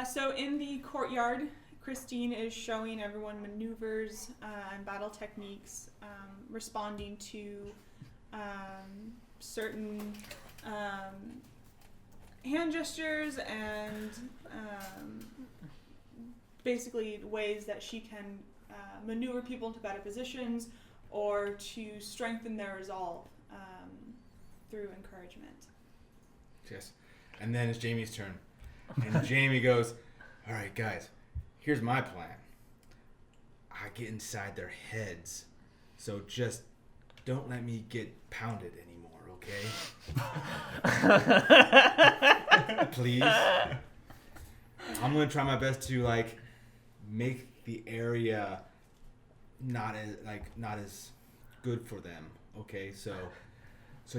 So in the courtyard, Christine is showing everyone maneuvers and battle techniques, responding to certain hand gestures and basically ways that she can maneuver people into better positions or to strengthen their resolve through encouragement. Yes. And then it's Jamie's turn. And Jamie goes, all right, guys, here's my plan. I get inside their heads. So just don't let me get pounded anymore, okay? Please. I'm going to try my best to, like, make the area not as good for them, okay? So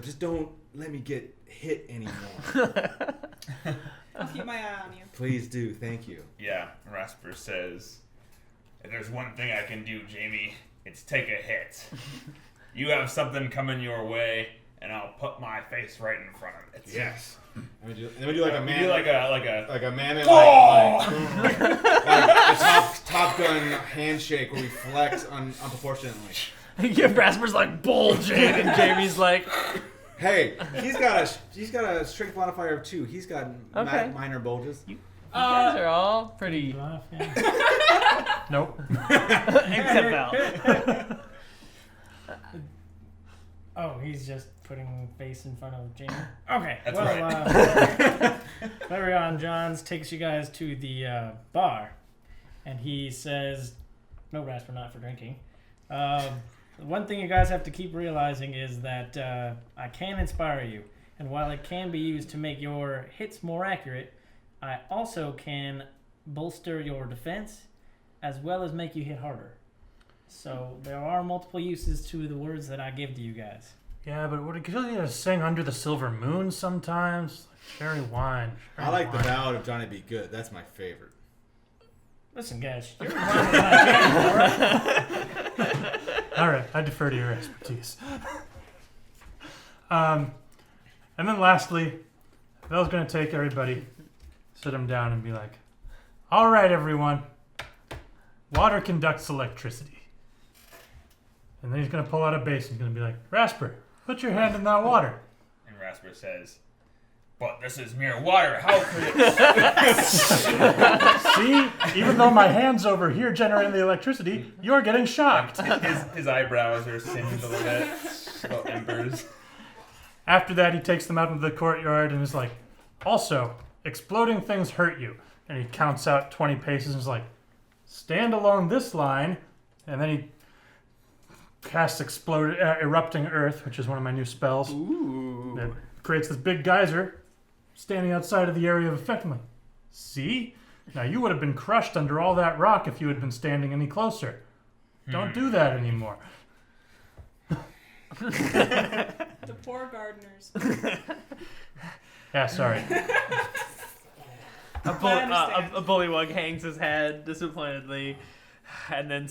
just don't let me get hit anymore. I'll keep my eye on you. Please do. Thank you. Yeah, Rasper says, if there's one thing I can do, Jamie, it's take a hit. You have something coming your way, and I'll put my face right in front of it. Yes. And we do like a man. We do like a man in like a Top Gun handshake where we flex unproportionately. You give Rasper's like bulging, and Jamie's like, hey, he's got a strength modifier of 2. He's got minor bulges. You guys are all pretty. Nope. Except Val. Oh, he's just putting face in front of Jamie. Okay, that's right. Clarion Johns takes you guys to the bar, and he says, "No, Rasper, not for drinking." One thing you guys have to keep realizing is that I can inspire you, and while it can be used to make your hits more accurate, I also can bolster your defense as well as make you hit harder. So there are multiple uses to the words that I give to you guys. Yeah, but would it kill you to sing Under the Silver Moon sometimes? Like cherry wine. I like the Ballad of Johnny Be Good. That's my favorite. Listen, guys, you're all right, I defer to your expertise. And then lastly, Vel's going to take everybody, sit them down and be like, all right, everyone, water conducts electricity. And then he's going to pull out a basin. He's going to be like, Rasper, put your hand in that water. And Rasper says, but this is mere water. How could it... See? Even though my hand's over here generating the electricity, you're getting shocked. His eyebrows are singed a little bit. About embers. After that, he takes them out into the courtyard and is like, also, exploding things hurt you. And he counts out 20 paces and is like, stand along this line. And then he casts Erupting Earth, which is one of my new spells. Ooh. That creates this big geyser standing outside of the area of effect. I'm like, see? Now you would have been crushed under all that rock if you had been standing any closer. Don't do that anymore. The poor gardeners. Yeah, sorry. A bullywug hangs his head disappointedly, and then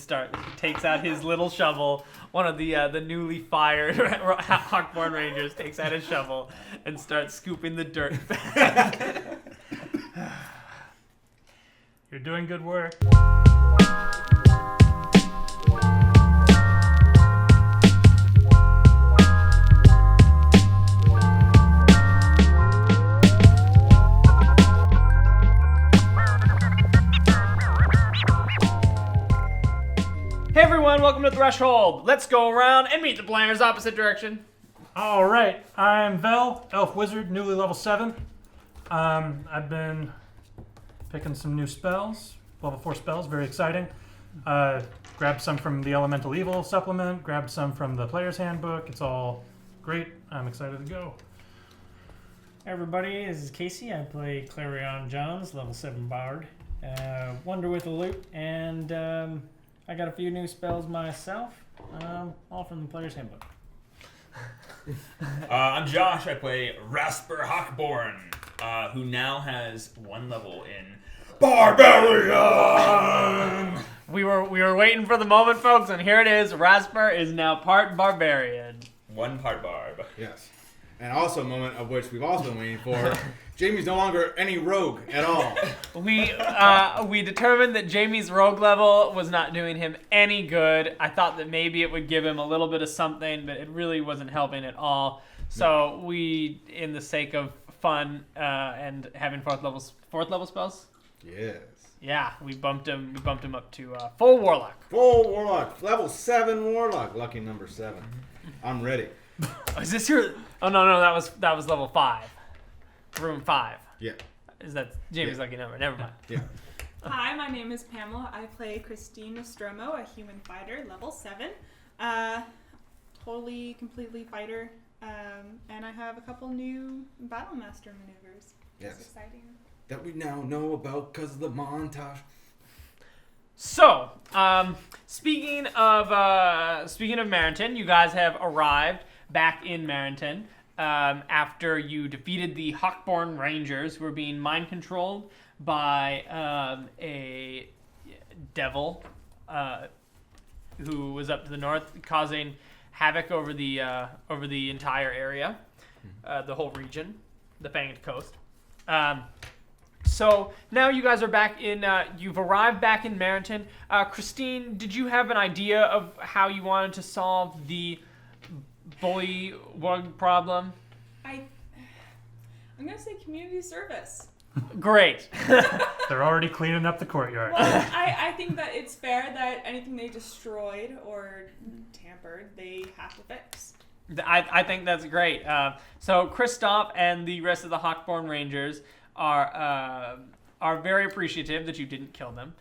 takes out his little shovel. One of the newly fired Hawkborne Rangers takes out his shovel and starts scooping the dirt back. You're doing good work. Hey everyone, welcome to Threshold. Let's go around and meet the players opposite direction. All right, I'm Vel, Elf Wizard, newly level 7. I've been picking some new spells, level 4 spells, very exciting. Grabbed some from the Elemental Evil supplement, grabbed some from the Player's Handbook. It's all great. I'm excited to go. Hey everybody, this is Casey. I play Clarion Johns, level 7 Bard. Wonder with a Loot, and I got a few new spells myself, all from the Player's Handbook. I'm Josh. I play Rasper Hawkborne, who now has 1 level in Barbarian. We were waiting for the moment, folks, and here it is. Rasper is now part barbarian. 1 part barb. Yes. And also a moment of which we've also been waiting for. Jamie's no longer any rogue at all. We determined that Jamie's rogue level was not doing him any good. I thought that maybe it would give him a little bit of something, but it really wasn't helping at all. So we, in the sake of fun and having fourth level spells. Yes. Yeah, we bumped him up to full warlock. Full warlock, level 7 warlock, lucky number 7. I'm ready. Is this your? Oh no, that was level 5, room 5. Yeah. Is that Jamie's lucky number? Never mind. Yeah. Hi, my name is Pamela. I play Christine Nostromo, a human fighter, level 7. Totally, completely fighter. And I have a couple new battle master maneuvers. Yes. It's exciting. That we now know about because of the montage. So, speaking of Marinton, you guys have arrived back in Marinton after you defeated the Hawkborne Rangers, who were being mind controlled by a devil who was up to the north, causing havoc over the entire area, the whole region, the Fanged Coast. So now you guys are back in. You've arrived back in Marinton. Christine, did you have an idea of how you wanted to solve the bullywug problem? I'm gonna say community service. Great. They're already cleaning up the courtyard. Well, I think that it's fair that anything they destroyed or tampered, they have to fix. I think that's great. So Kristoff and the rest of the Hawkborne Rangers are very appreciative that you didn't kill them.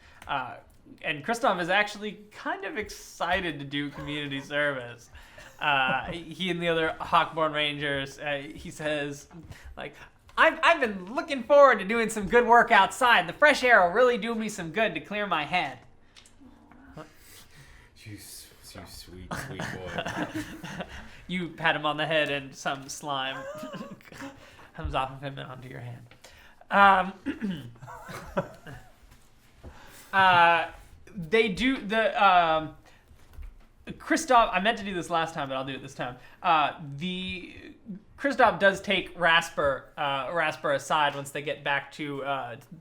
And Kristoff is actually kind of excited to do community service. He and the other Hawkborne Rangers, he says, like, I've been looking forward to doing some good work outside. The fresh air will really do me some good to clear my head. You sweet boy. You pat him on the head and some slime comes off of him and onto your hand. They do the Kristoff. I meant to do this last time, but I'll do it this time. Kristoff does take Rasper aside once they get back to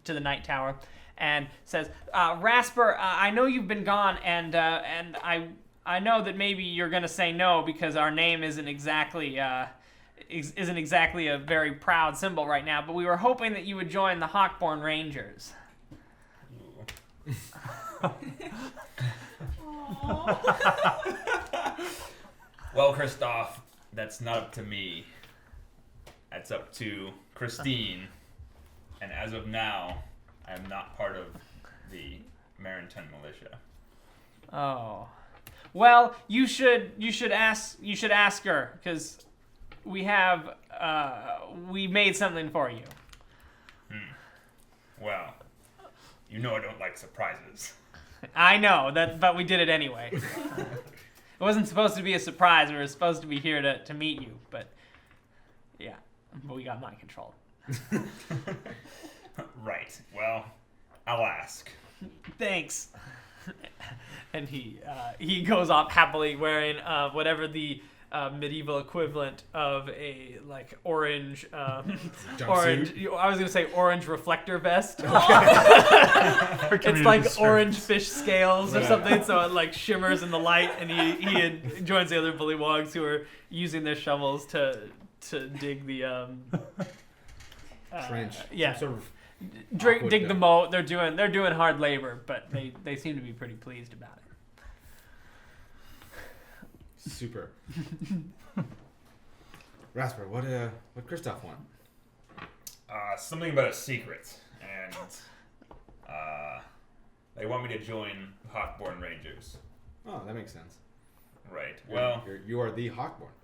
the Night Tower, and says, "Rasper, I know you've been gone, and I know that maybe you're gonna say no because our name isn't exactly a very proud symbol right now, but we were hoping that you would join the Hawkborne Rangers." Well, Kristoff, that's not up to me. That's up to Christine. And as of now, I am not part of the Marinton militia. Oh, well, you should ask her, because we made something for you. Well, you know I don't like surprises. I know that, but we did it anyway. It wasn't supposed to be a surprise. We were supposed to be here to meet you, but yeah, but we got mind control. Right. Well, I'll ask. Thanks. And he goes off happily wearing whatever the medieval equivalent of a orange orange. I was gonna say orange reflector vest. It's like orange fish scales or something, so it shimmers in the light. And he joins the other bullywogs who are using their shovels to dig the Trench. Yeah. Some sort of dig the moat. They're doing hard labor, but they seem to be pretty pleased about it. Super. Rasper, what Kristoff want? Something about a secret, and they want me to join Hawkborne Rangers. Oh, that makes sense. Right. Well, you are the Hawkborne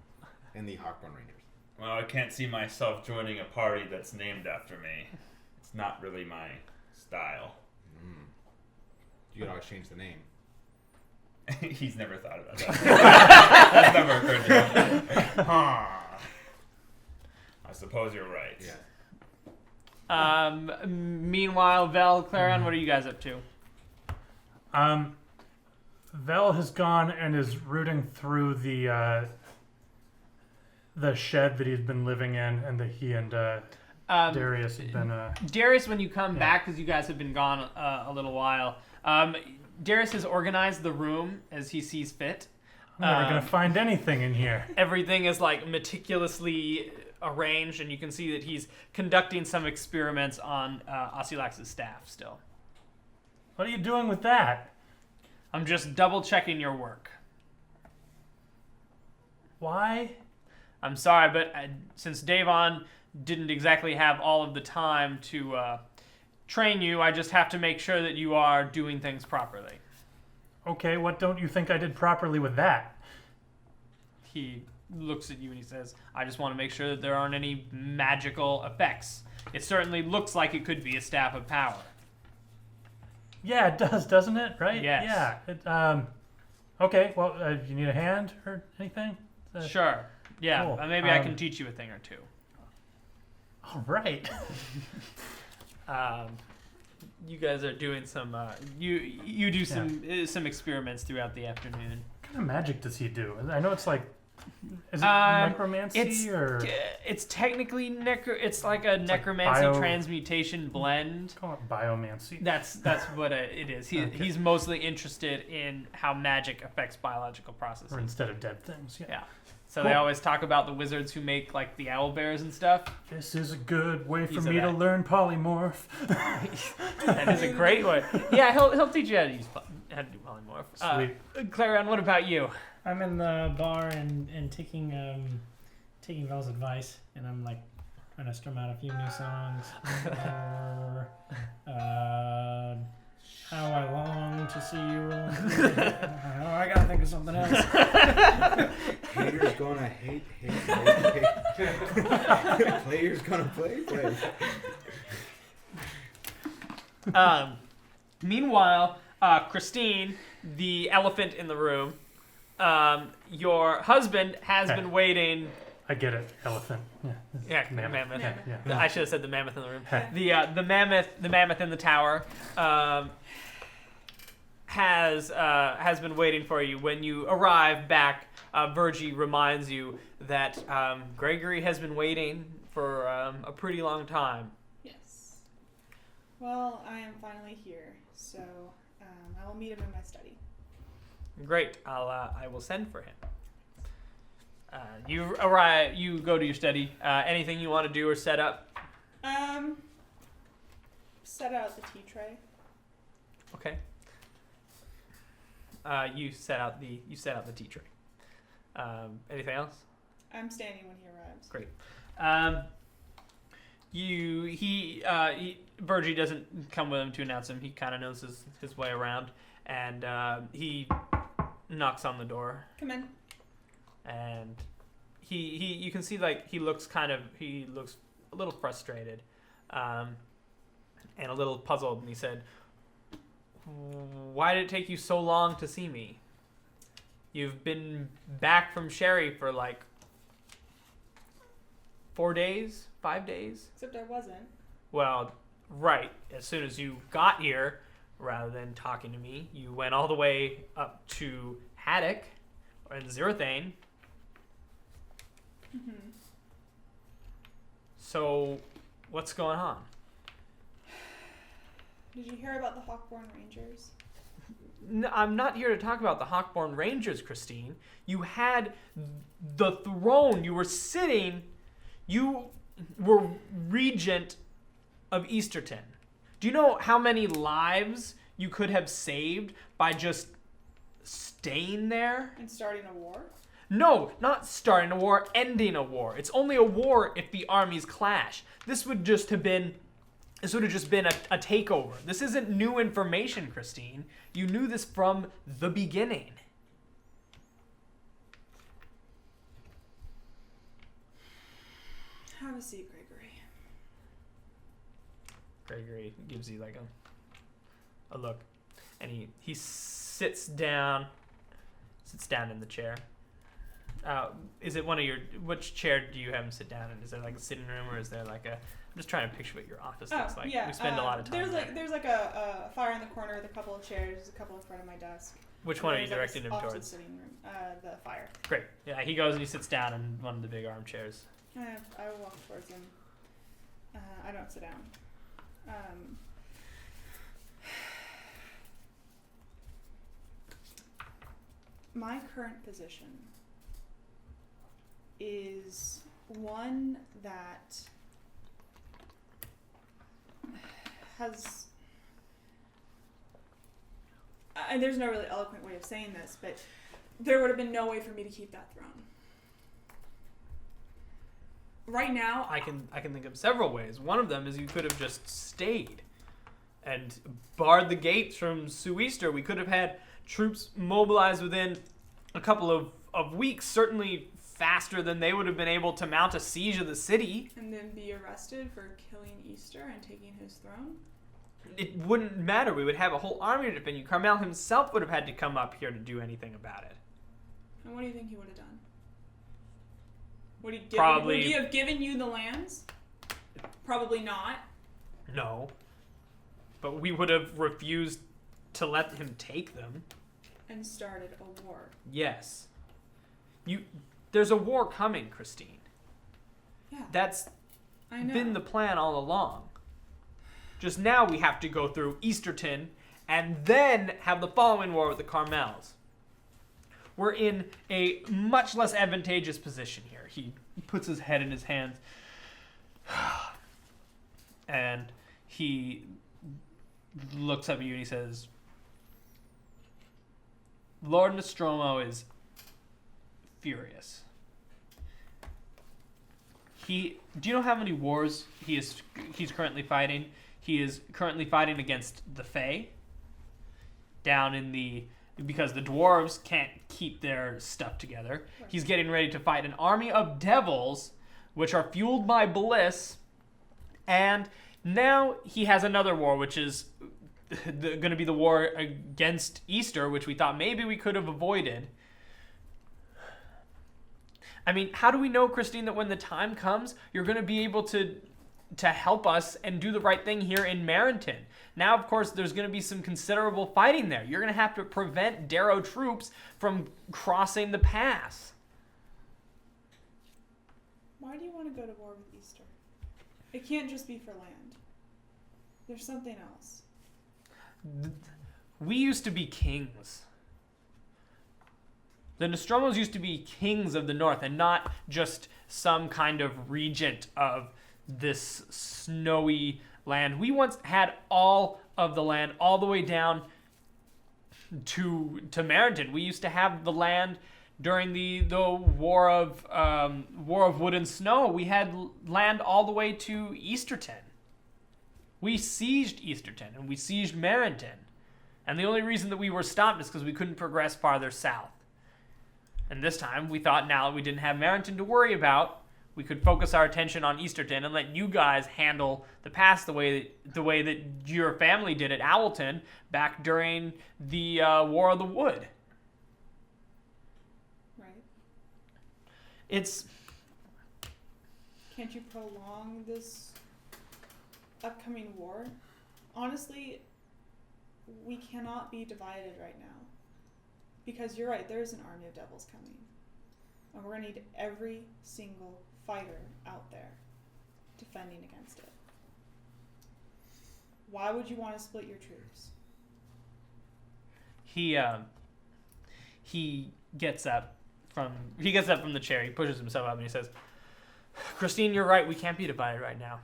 and the Hawkborne Rangers. Well, I can't see myself joining a party that's named after me. It's not really my style. You could always change the name. He's never thought about that. That's never occurred to him. I suppose you're right. Yeah. Meanwhile, Vel, Clarion, what are you guys up to? Vel has gone and is rooting through the the shed that he's been living in, and that he and Darius have been. Darius, when you come Yeah. back, because you guys have been gone a little while, Darius has organized the room as he sees fit. I'm never gonna find anything in here. Everything is like meticulously arranged, and you can see that he's conducting some experiments on Osilax's staff still. What are you doing with that? I'm just double checking your work. Why? I'm sorry, but since Davon didn't exactly have all of the time to train you, I just have to make sure that you are doing things properly. Okay, what don't you think I did properly with that? He looks at you and he says, I just want to make sure that there aren't any magical effects. It certainly looks like it could be a staff of power. Yeah, it does, doesn't it? Right? Yes. Yeah. Okay, well, you need a hand or anything? Sure. Yeah, Cool. maybe I can teach you a thing or two. All right. You guys are doing some. You do some experiments throughout the afternoon. What kind of magic does he do? I know it's like, is it Um, necromancy or It's technically it's like a like necromancy bio- transmutation blend. call it biomancy? That's what it is. Okay. He's mostly interested in how magic affects biological processes. Or instead of dead things? Yeah. Yeah. So Cool. they always talk about the wizards who make like the owl bears and stuff. This is a good way for He's me to that. learn polymorph. That is a great way. Yeah, he'll teach you how to how to do polymorph. Sweet. Clarion, what about you? I'm in the bar and taking Vel's advice, and I'm like trying to strum out a few new songs. How I long to see you roll. Oh, I gotta think of something else. Haters gonna hate. Players gonna play. Meanwhile, Christine, the elephant in the room, your husband has been waiting. I get it. Elephant. Yeah. Yeah, Mammoth. mammoth. Yeah. I should have said the mammoth in the room. Yeah. The mammoth in the tower, has been waiting for you. When you arrive back, Virgie reminds you that Gregory has been waiting for a pretty long time. Yes. Well, I am finally here, so I will meet him in my study. Great. I will send for him. You arrive. You go to your study. Anything you want to do or set up? Set out the tea tray. Okay. You set out the tea tray. Anything else? I'm standing when he arrives. Great. Virgie doesn't come with him to announce him. He kind of knows his way around, and he knocks on the door. Come in. And you can see like he looks a little frustrated, and a little puzzled. And he said, "Why did it take you so long to see me? You've been back from Sherry for like 4 days, 5 days." Except I wasn't. Well, right. As soon as you got here, rather than talking to me, you went all the way up to Haddock and Zirathane. Mm-hmm. So, what's going on? Did you hear about the Hawkborne Rangers? No, I'm not here to talk about the Hawkborne Rangers, Christine. You had the throne. You were sitting. You were regent of Easterton. Do you know how many lives you could have saved by just staying there? And starting a war? No, not starting a war, ending a war. It's only a war if the armies clash. This would have just been a takeover. This isn't new information, Christine. You knew this from the beginning. Have a seat, Gregory. Gregory gives you like a look, and he sits down in the chair. Is it which chair do you have him sit down in? Is there like a sitting room, or is there like a? I'm just trying to picture what your office looks like. Yeah. We spend a lot of time There's like a fire in the corner with a couple of chairs, there's a couple in front of my desk. Which one are you There's, directing him opposite towards? Sitting room, the fire. Great. Yeah, he goes and he sits down in one of the big armchairs. I walk towards him. I don't sit down. My current position is one that has, and there's no really eloquent way of saying this, but there would have been no way for me to keep that throne. Right now, I can think of several ways. One of them is you could have just stayed and barred the gates from Sueaster. We could have had troops mobilized within a couple of weeks, certainly faster than they would have been able to mount a siege of the city. and then be arrested for killing Easter and taking his throne. It wouldn't matter. We would have a whole army to defend you. Carmel himself would have had to come up here to do anything about it. And what do you think he would have done? Would he have given you the lands? Probably not. No. But we would have refused to let him take them. And started a war. Yes. There's a war coming, Christine. Yeah. That's I know. been the plan all along. Just now we have to go through Easterton and then have the following war with the Carmels. We're in a much less advantageous position here. He puts his head in his hands and he looks up at you and he says, Lord Nostromo is furious. Do you know how many wars he's currently fighting? He is currently fighting against the Fae because the dwarves can't keep their stuff together. Right. He's getting ready to fight an army of devils, which are fueled by bliss, and now he has another war, which is going to be the war against Easter, which we thought maybe we could have avoided. I mean, how do we know, Christine, that when the time comes, you're going to be able to help us and do the right thing here in Marinton? Now, of course, there's going to be some considerable fighting there. You're going to have to prevent Darrow troops from crossing the pass. Why do you want to go to war with Easter? It can't just be for land. There's something else. We used to be kings. The Nostromos used to be kings of the north and not just some kind of regent of this snowy land. We once had all of the land all the way down to Marinton. We used to have the land during the War of Wood and Snow. We had land all the way to Easterton. We sieged Easterton and we sieged Marinton. And the only reason that we were stopped is because we couldn't progress farther south. And this time, we thought now that we didn't have Marinton to worry about, we could focus our attention on Easterton and let you guys handle the pass the way that your family did at Owlton back during the War of the Wood. Right. It's... Can't you prolong this upcoming war? Honestly, we cannot be divided right now. Because you're right, there is an army of devils coming. And we're going to need every single fighter out there defending against it. Why would you want to split your troops? He gets up from the chair, he pushes himself up and he says, Christine, you're right, we can't be divided right now.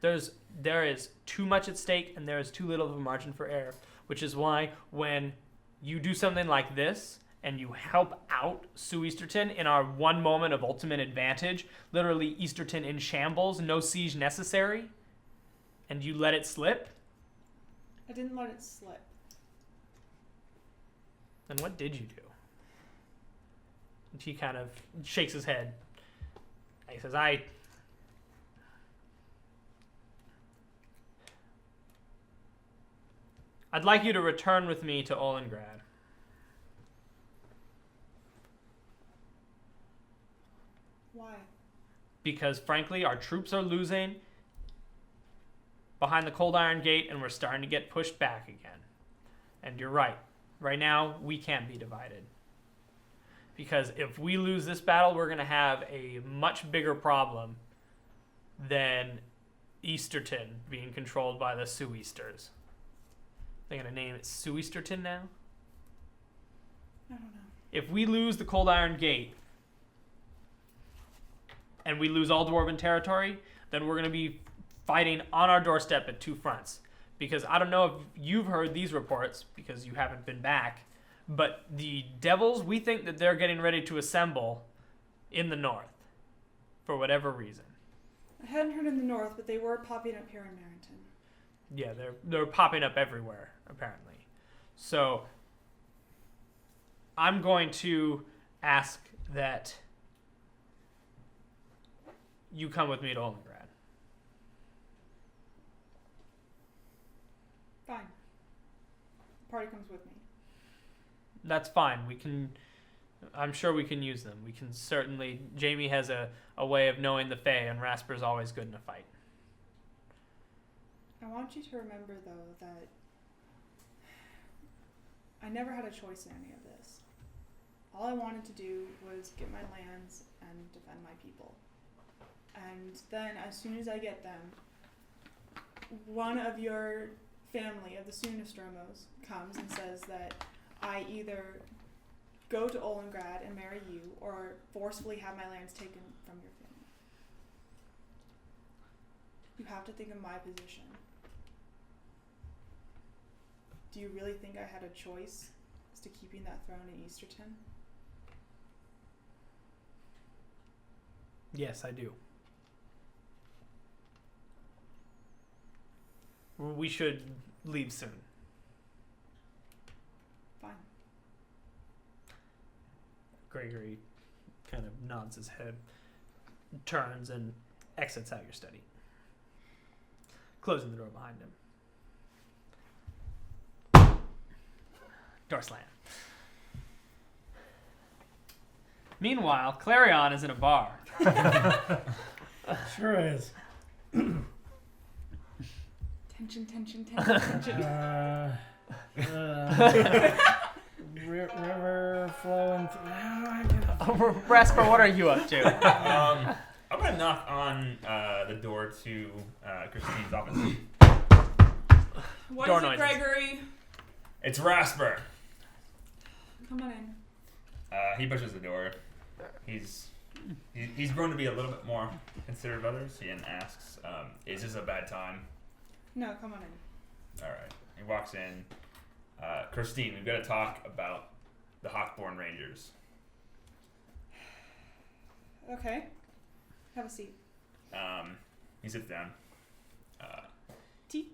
There is too much at stake and there is too little of a margin for error, which is why when you do something like this and you help out Sueasterton in our one moment of ultimate advantage, literally Easterton in shambles, no siege necessary, and you let it slip, I didn't let it slip. then what did you do? And he kind of shakes his head. He says, I'd like you to return with me to Olengrad. because frankly our troops are losing behind the Cold Iron Gate and we're starting to get pushed back again. And you're right. Right now we can't be divided. Because if we lose this battle, we're going to have a much bigger problem than Easterton being controlled by the Sueasters. They're going to name it Sueasterton now? I don't know. If we lose the Cold Iron Gate and we lose all Dwarven territory, then we're going to be fighting on our doorstep at two fronts. Because I don't know if you've heard these reports, because you haven't been back, but the Devils, we think that they're getting ready to assemble in the north for whatever reason. I hadn't heard in the north, but they were popping up here in Marinton. Yeah, they're popping up everywhere, apparently. So I'm going to ask that you come with me to Oldengrad. Fine. The party comes with me. That's fine. I'm sure we can use them. We can certainly. Jamie has a way of knowing the Fae, and Rasper's always good in a fight. I want you to remember, though, that I never had a choice in any of this. All I wanted to do was get my lands and defend my people. And then, as soon as I get them, one of your family of the Sueastromos comes and says that I either go to Oldengrad and marry you, or forcefully have my lands taken from your family. You have to think of my position. Do you really think I had a choice as to keeping that throne in Easterton? Yes, I do. We should leave soon. Fine. Gregory kind of nods his head, turns, and exits out your study, closing the door behind him. Door slam. Meanwhile, Clarion is in a bar. Sure is. Tension. River flowing through. How do I get up? Rasper, what are you up to? I'm gonna knock on the door to Christine's office. What Door is it, noises. Gregory? It's Rasper. Come on in. He pushes the door. He's grown to be a little bit more considerate of others. He asks, "Is this a bad time?" No, come on in. All right. He walks in. Christine, we've got to talk about the Hawkborne Rangers. Okay. Have a seat. He sits down. Tea?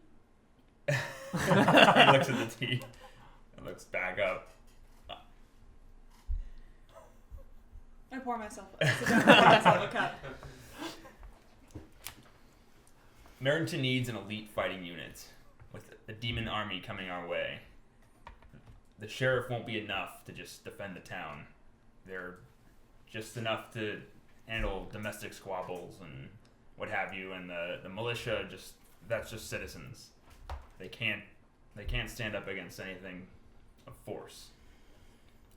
He looks at the tea and looks back up. I pour myself a cup. Marinton needs an elite fighting unit. With a demon army coming our way, the sheriff won't be enough to just defend the town. They're just enough to handle domestic squabbles and what have you, and the militia that's just citizens. They can't stand up against anything of force.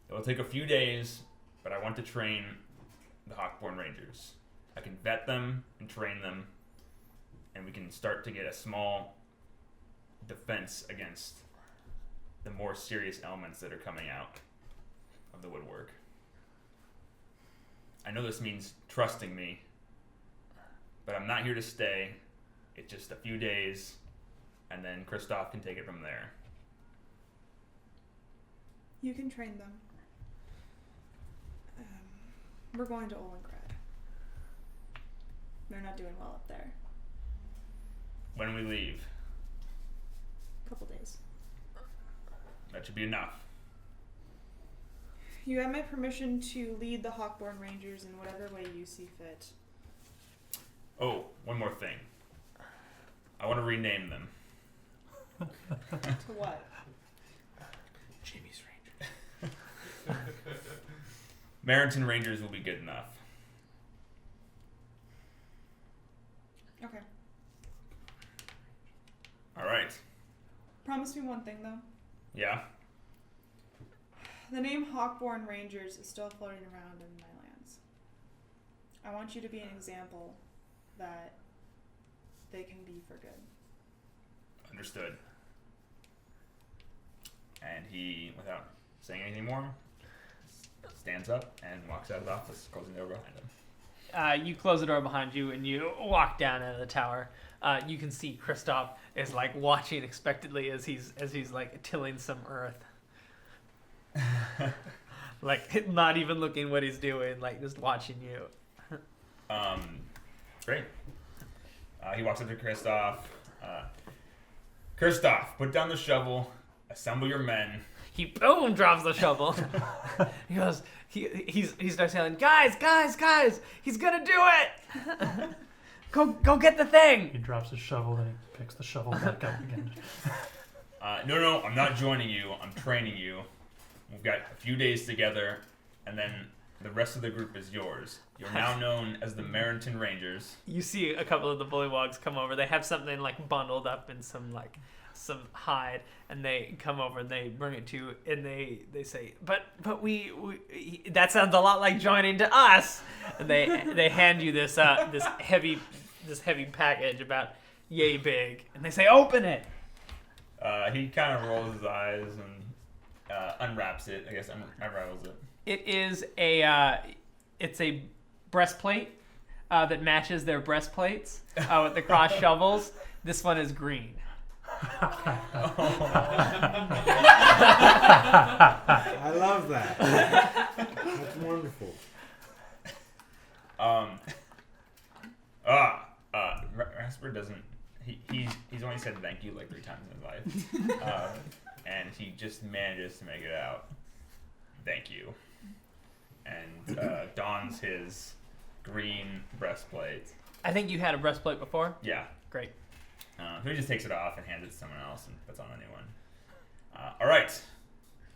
It will take a few days, but I want to train the Hawkborne Rangers. I can vet them and train them, and we can start to get a small defense against the more serious elements that are coming out of the woodwork. I know this means trusting me, but I'm not here to stay. It's just a few days, and then Kristoff can take it from there. You can train them. We're going to Oldengrad. They're not doing well up there. When we leave, Couple days. that should be enough. You have my permission to lead the Hawkborne Rangers in whatever way you see fit. Oh, one more thing. I want to rename them. To what? Jamie's Rangers. Marinton Rangers will be good enough. Promise me one thing, though. Yeah. The name Hawkborne Rangers is still floating around in my lands. I want you to be an example that they can be for good. Understood. And he, without saying anything more, stands up and walks out of the office, closing the door behind him. You close the door behind you and you walk down out of the tower. You can see Kristoff is like watching expectantly as he's like tilling some earth. Like not even looking what he's doing, like just watching you. Great. He walks up to Kristoff. Kristoff, put down the shovel. Assemble your men. He boom drops the shovel. He goes. He starts yelling, guys! He's gonna do it! Go get the thing! He drops his shovel and he picks the shovel back up again. No, I'm not joining you. I'm training you. We've got a few days together, and then the rest of the group is yours. You're now known as the Marinton Rangers. You see a couple of the bullywogs come over. They have something like bundled up in some hide, and they come over and they bring it to you, and they say, but we that sounds a lot like joining to us. And they hand you this heavy package about yay big, and they say, open it. He kind of rolls his eyes and unwraps it. I guess unravels it. It is it's a breastplate that matches their breastplates with the cross shovels. This one is green. I love that. That's wonderful. Rasper doesn't. He's only said thank you like 3 times in his life, and he just manages to make it out. Thank you, and dons his green breastplate. I think you had a breastplate before. Yeah. Great. So he just takes it off and hands it to someone else and puts on a new one. All right,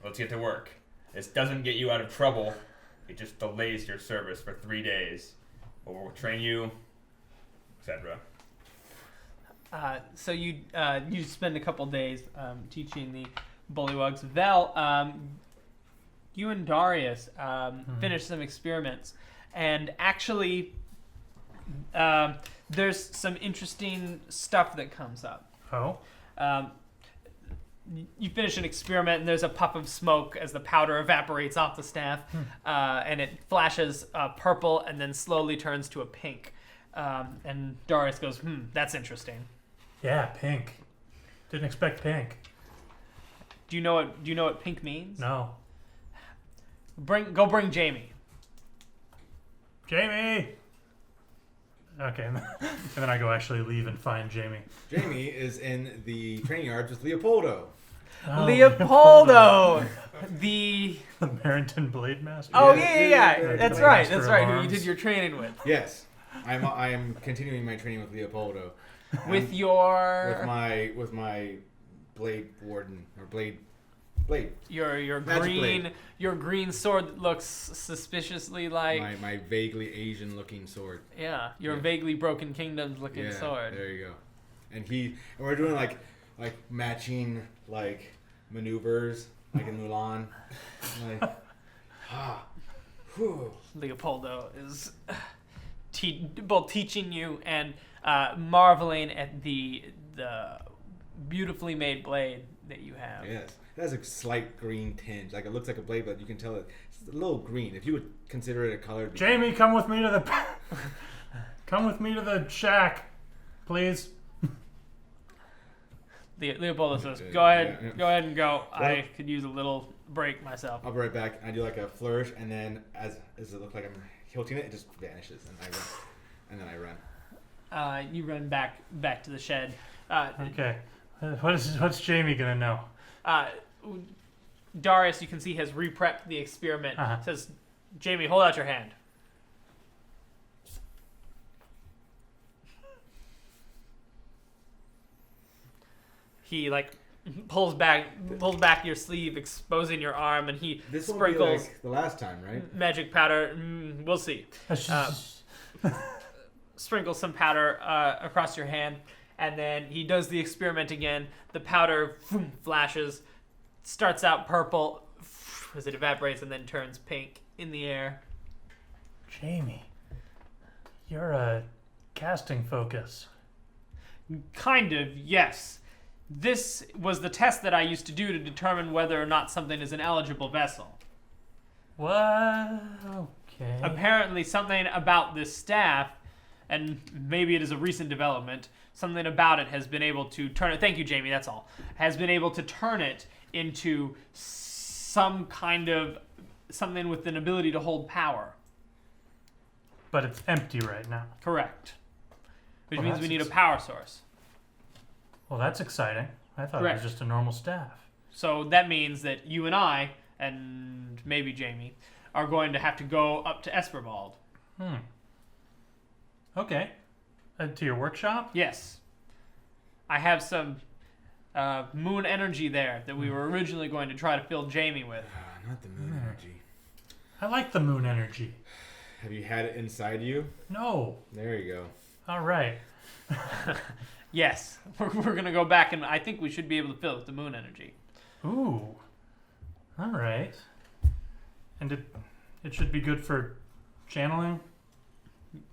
let's get to work. This doesn't get you out of trouble. It just delays your service for 3 days. But we'll train you, etc. So you spend a couple days teaching the bullywogs. Vel, you and Darius finished some experiments, and actually there's some interesting stuff that comes up. Oh? You finish an experiment, and there's a puff of smoke as the powder evaporates off the staff, and it flashes purple and then slowly turns to a pink. And Darius goes, that's interesting. Yeah, pink. Didn't expect pink. Do you know what pink means? No. Go bring Jamie. Jamie! Okay, and then I go actually leave and find Jamie. Jamie is in the training yards with Leopoldo. Oh, Leopoldo! The Marinton Blade Master? Oh, Yeah, yeah. That's right. Master That's of right. Who you Arms. did your training with. Yes, I am continuing my training with Leopoldo. With my blade warden or blade. your Magic green blade. your green sword that looks suspiciously like My vaguely Asian looking sword. your vaguely Broken Kingdoms looking sword. There you go. And we're doing like matching like maneuvers like in Mulan. Like Leopoldo is both teaching you and marveling at the beautifully made blade that you have. Yes. It has a slight green tinge. Like it looks like a blade, but you can tell it's a little green. If you would consider it a color. Jamie, come with me to the shack, please. Leopoldo says, "Go ahead and go. I could use a little break myself." I'll be right back. I do like a flourish, and then as it looks like I'm hilting it, it just vanishes, and I run. And then I run. You run back to the shed. Okay. What's Jamie gonna know? Darius, you can see, has re-prepped the experiment. Says, "Jamie, hold out your hand." He pulls back your sleeve, exposing your arm, and he This won't sprinkles be like the last time, right? magic powder. We'll see. Sprinkles some powder across your hand, and then he does the experiment again. The powder flashes, starts out purple as it evaporates, and then turns pink in the air. Jamie, you're a casting focus. Kind of, yes. This was the test that I used to do to determine whether or not something is an eligible vessel. What? Okay. Apparently something about this staff, and maybe it is a recent development, something about it has been able to turn it, thank you Jamie, that's all, has been able to turn it into some kind of, something with an ability to hold power. But it's empty right now. Correct. Which Well, means we that's need a power source. Well, that's exciting. I thought Correct. it was just a normal staff. So that means that you and I, and maybe Jamie, are going to have to go up to Espervald. Okay. To your workshop? Yes. I have some moon energy there that we were originally going to try to fill Jamie with. Not the moon energy. I like the moon energy. Have you had it inside you? No. There you go. All right. Yes. We're going to go back, and I think we should be able to fill it with the moon energy. Ooh. All right. And it should be good for channeling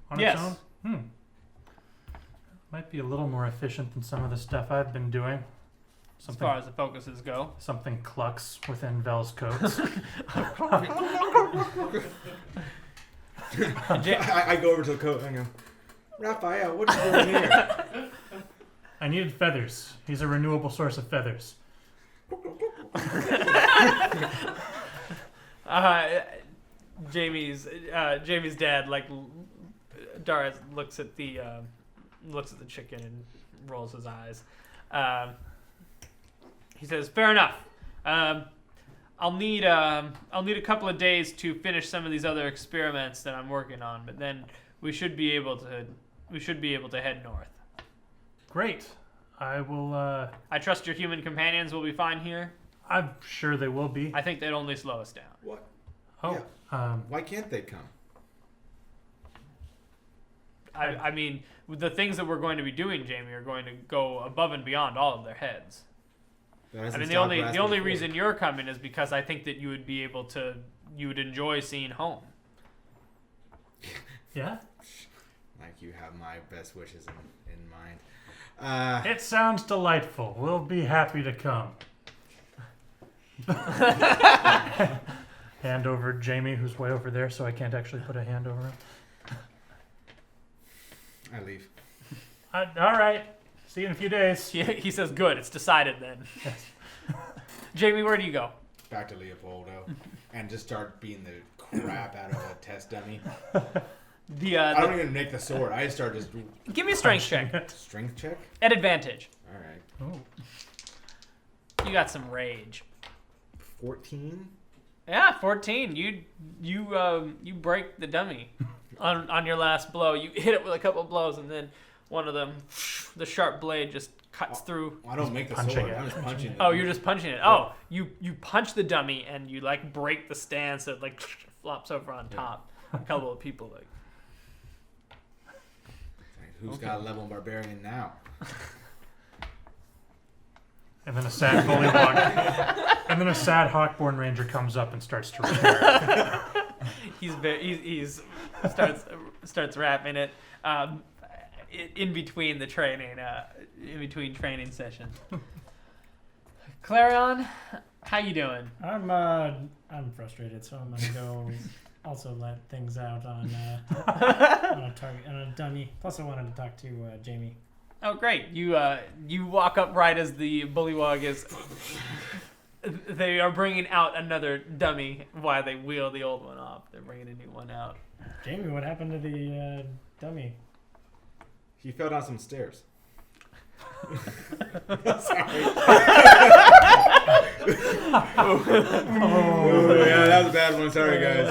on Yes. its own? Might be a little more efficient than some of the stuff I've been doing. As far as the focuses go. Something clucks within Vel's coats. I go over to the coat and I go, Raphael, what are you doing here? I needed feathers. He's a renewable source of feathers. Jamie's dad, like, Dara looks at the chicken and rolls his eyes. He says, "Fair enough. I'll need a couple of days to finish some of these other experiments that I'm working on, but then we should be able to head north. Great. I will, I trust your human companions will be fine here. I'm sure they will be. I think they'd only slow us down. What? Oh, Why can't they come? I mean, the things that we're going to be doing, Jamie, are going to go above and beyond all of their heads. I mean, the only reason you're coming is because I think that you would enjoy seeing home. yeah? Like you have my best wishes in mind. It sounds delightful. We'll be happy to come. Hand over Jamie, who's way over there, so I can't actually put a hand over him. I leave. All right. See you in a few days. He says, "Good, it's decided then." Yes. Jamie, where do you go? Back to Leopoldo and just start beating the crap out of a test dummy. I don't even make the sword. I start just give me a strength check. Strength check? At advantage. All right. Oh. You got some rage. 14? Yeah, 14. You break the dummy on your last blow. You hit it with a couple of blows, and then one of them, the sharp blade just cuts through. I don't make the Punching sword. it. I'm just punching it. Oh, you're just punching it. Oh, you punch the dummy, and you like break the stand so it like flops over on top. A couple of people like. Who's got a level barbarian now? And then a sad bullywog. And then a sad Hawkborne Ranger comes up and starts to repair it. He's starts wrapping it in between the training training sessions. Clarion, how you doing? I'm frustrated, so I'm gonna go also let things out on a target on a dummy. Plus, I wanted to talk to Jamie. Oh, great! You walk up right as the bullywog is. They are bringing out another dummy while they wheel the old one off. They're bringing a new one out. Jamie, what happened to the dummy? He fell down some stairs. Sorry. oh, yeah, that was a bad one. Sorry, guys.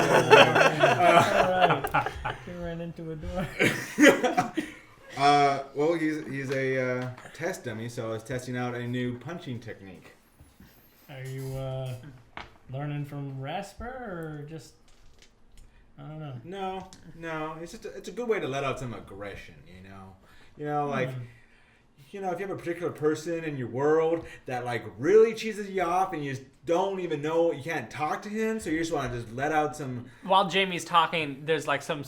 Alright. You ran into a door. Well, he's a test dummy, so I was testing out a new punching technique. Are you learning from Rasper or just? I don't know. No. It's a good way to let out some aggression. You know, like you know, if you have a particular person in your world that like really cheeses you off and you just don't even know, you can't talk to him, so you just want to just let out some. While Jamie's talking, there's like some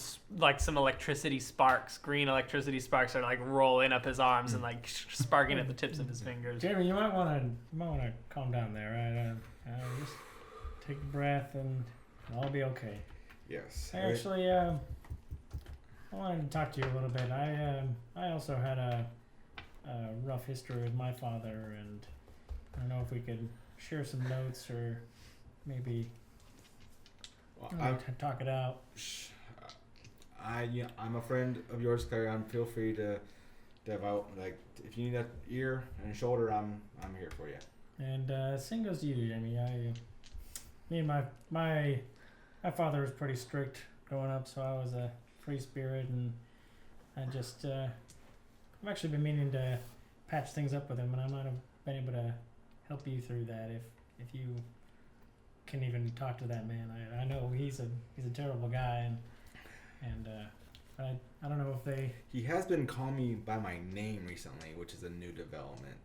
electricity sparks, green electricity sparks are like rolling up his arms and like sparking at the tips of his fingers. Jamie, you might want to calm down there, right? Just take a breath and it'll all be okay. Yes. I actually, I wanted to talk to you a little bit. I also had a rough history with my father, and I don't know if we could share some notes or maybe talk it out. I'm a friend of yours, Claire. Feel free to dive out. Like, if you need an ear and a shoulder, I'm here for you. And same goes to you, Jamie. Me and my father was pretty strict growing up, so I was a free spirit, and I've actually been meaning to patch things up with him, and I might have been able to help you through that if you can even talk to that man. I know he's a terrible guy, and I don't know if they. He has been calling me by my name recently, which is a new development.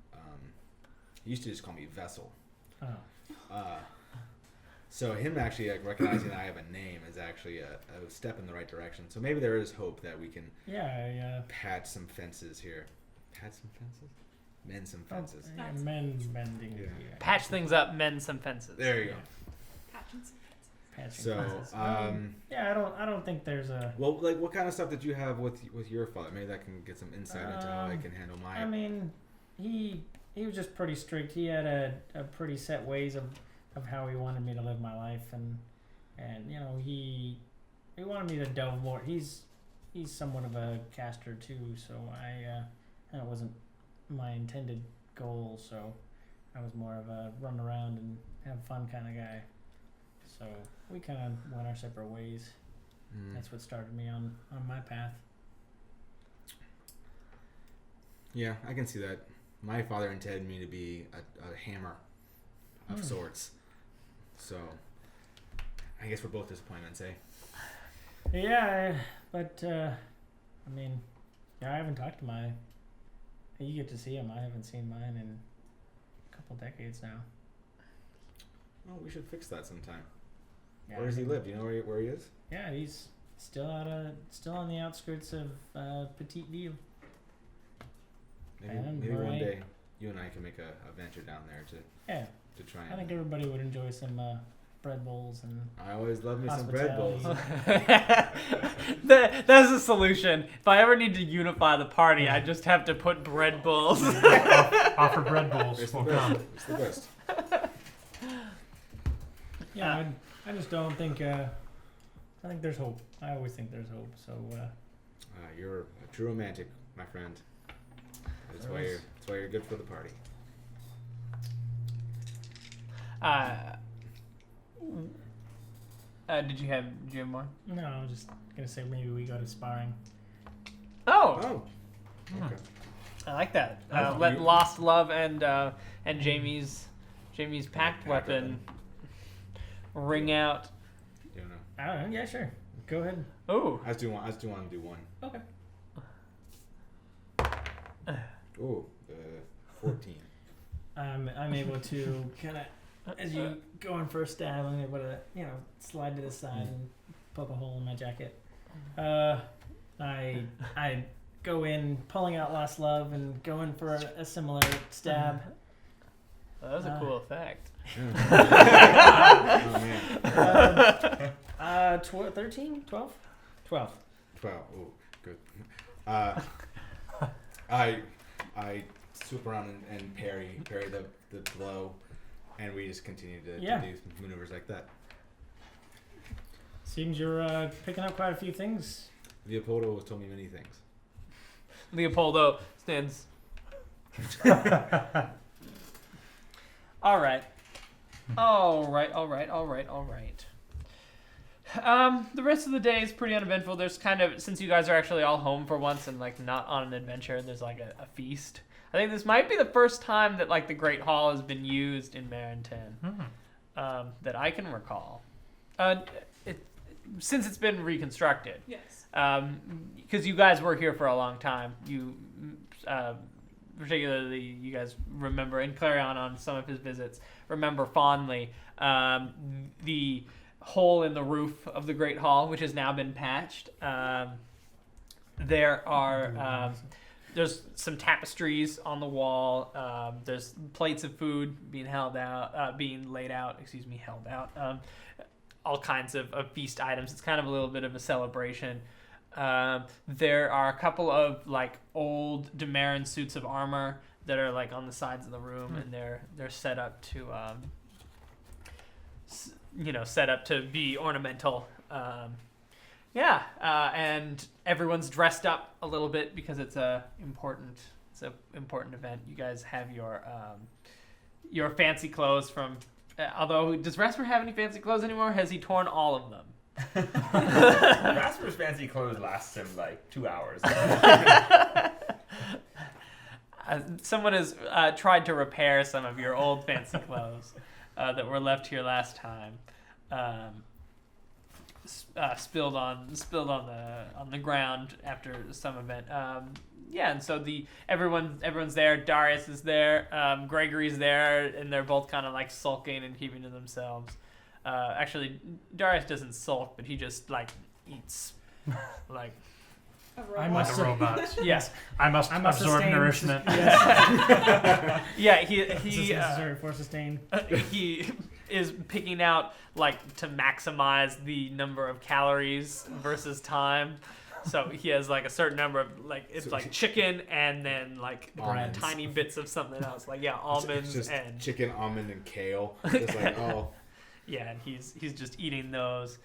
He used to just call me Vessel. Oh. So him actually like recognizing that I have a name is actually a step in the right direction. So maybe there is hope that we can patch some fences here. Patch some fences? Mend some fences. Mending. Yeah. Patch things up, mend some fences. There you go. Patching some fences. So, I don't think there's a. Well, like, what kind of stuff did you have with your father? Maybe that can get some insight into how I can handle my. I mean, he was just pretty strict. He had a pretty set ways of how he wanted me to live my life, and you know, he wanted me to delve more. He's somewhat of a caster too, so that wasn't my intended goal. So I was more of a run around and have fun kind of guy. So we kind of went our separate ways. That's what started me on my path. Yeah, I can see that. My father intended me to be a hammer of sorts. So I guess we're both disappointments, eh? Yeah, but I mean, I haven't talked to my. You get to see him. I haven't seen mine in a couple decades now. Well, we should fix that sometime. Yeah, Where does he live? Do you know where he is? Yeah, he's still on the outskirts of Petite Ville. Maybe one day you and I can make a venture down there to try. I think everybody would enjoy some bread bowls and. I always love me some bread bowls. That's the solution. If I ever need to unify the party, I just have to put bread bowls. Offer bread bowls. It's the best. It's the best. Yeah, I just don't think. I think there's hope. I always think there's hope. So. You're a true romantic, my friend. That's why you're good for the party. Did you have more? No, I was just gonna say maybe we go to sparring. Oh, Okay. I like that. Let Lost Love and Jamie's packed weapon ring out. You know. I don't know. Yeah, sure. Go ahead. Oh. I just want to do one. Okay. Ooh, 14. I'm able to kind of, as you go in for a stab, I'm able to, slide to the side and poke a hole in my jacket. I go in, pulling out Lost Love, and going for a similar stab. That was a cool effect. Oh man. 13? 12? 12. 12. Oh, good. I swoop around and parry the blow, and we just continue to do maneuvers like that. Seems you're picking up quite a few things. Leopoldo has told me many things. Leopoldo stands. All right. The rest of the day is pretty uneventful. There's kind of, since you guys are actually all home for once and like not on an adventure, there's like a feast. I think this might be the first time that like the Great Hall has been used in Marinton that I can recall. Since it's been reconstructed. Yes. Because you guys were here for a long time. particularly you guys remember, and Clarion on some of his visits remember fondly, the hole in the roof of the Great Hall, which has now been patched. There are there's some tapestries on the wall. There's plates of food being held out. All kinds of feast items. It's kind of a little bit of a celebration. There are a couple of like old Maron suits of armor that are like on the sides of the room, and they're set up to be ornamental. And everyone's dressed up a little bit because it's an important event. You guys have your fancy clothes from. Although, does Rasper have any fancy clothes anymore? Has he torn all of them? Rasper's fancy clothes lasts him like 2 hours. Someone has tried to repair some of your old fancy clothes that were left here last time. Spilled on the ground after some event. And so everyone's there. Darius is there. Gregory's there, and they're both kind of like sulking and keeping to themselves. Actually, Darius doesn't sulk, but he just like eats, like. I'm like a robot. Yes, I must absorb nourishment. Yeah, he This is necessary for sustain. he is picking out like to maximize the number of calories versus time. So he has like a certain number of like chicken and then like Almonds. tiny bits of something else. Like almonds It's just and chicken, almond, and kale. Just like yeah, and he's just eating those.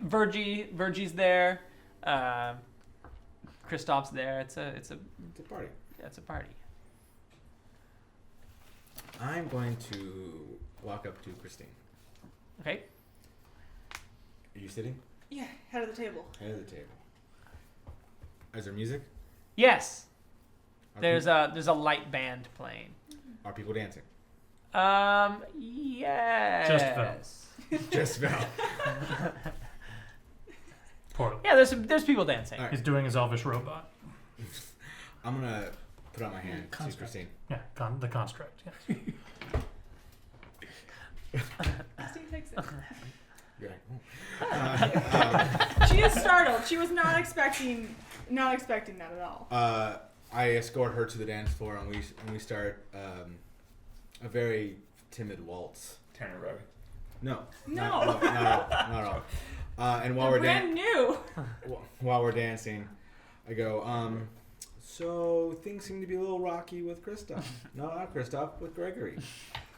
Virgie's there. Kristoff's there. It's a party. Yeah, it's a party. I'm going to walk up to Christine. Okay. Are you sitting? Yeah, head of the table. Head of the table. Is there music? Yes. Are There's a light band playing. Are people dancing? Yes. Just Val. Portal. Yeah, there's people dancing. All right. He's doing his elvish robot. I'm gonna put out my hand to Construct. Christine. Yeah, the construct. Yes. Christine takes it. You're like, She is startled. She was not expecting that at all. I escort her to the dance floor, and we start a very timid waltz. Tanner Rug. No. No. Not at all. And while They're we're brand new. while we're dancing, I go, so things seem to be a little rocky with Kristoff. No, not Kristoff, with Gregory.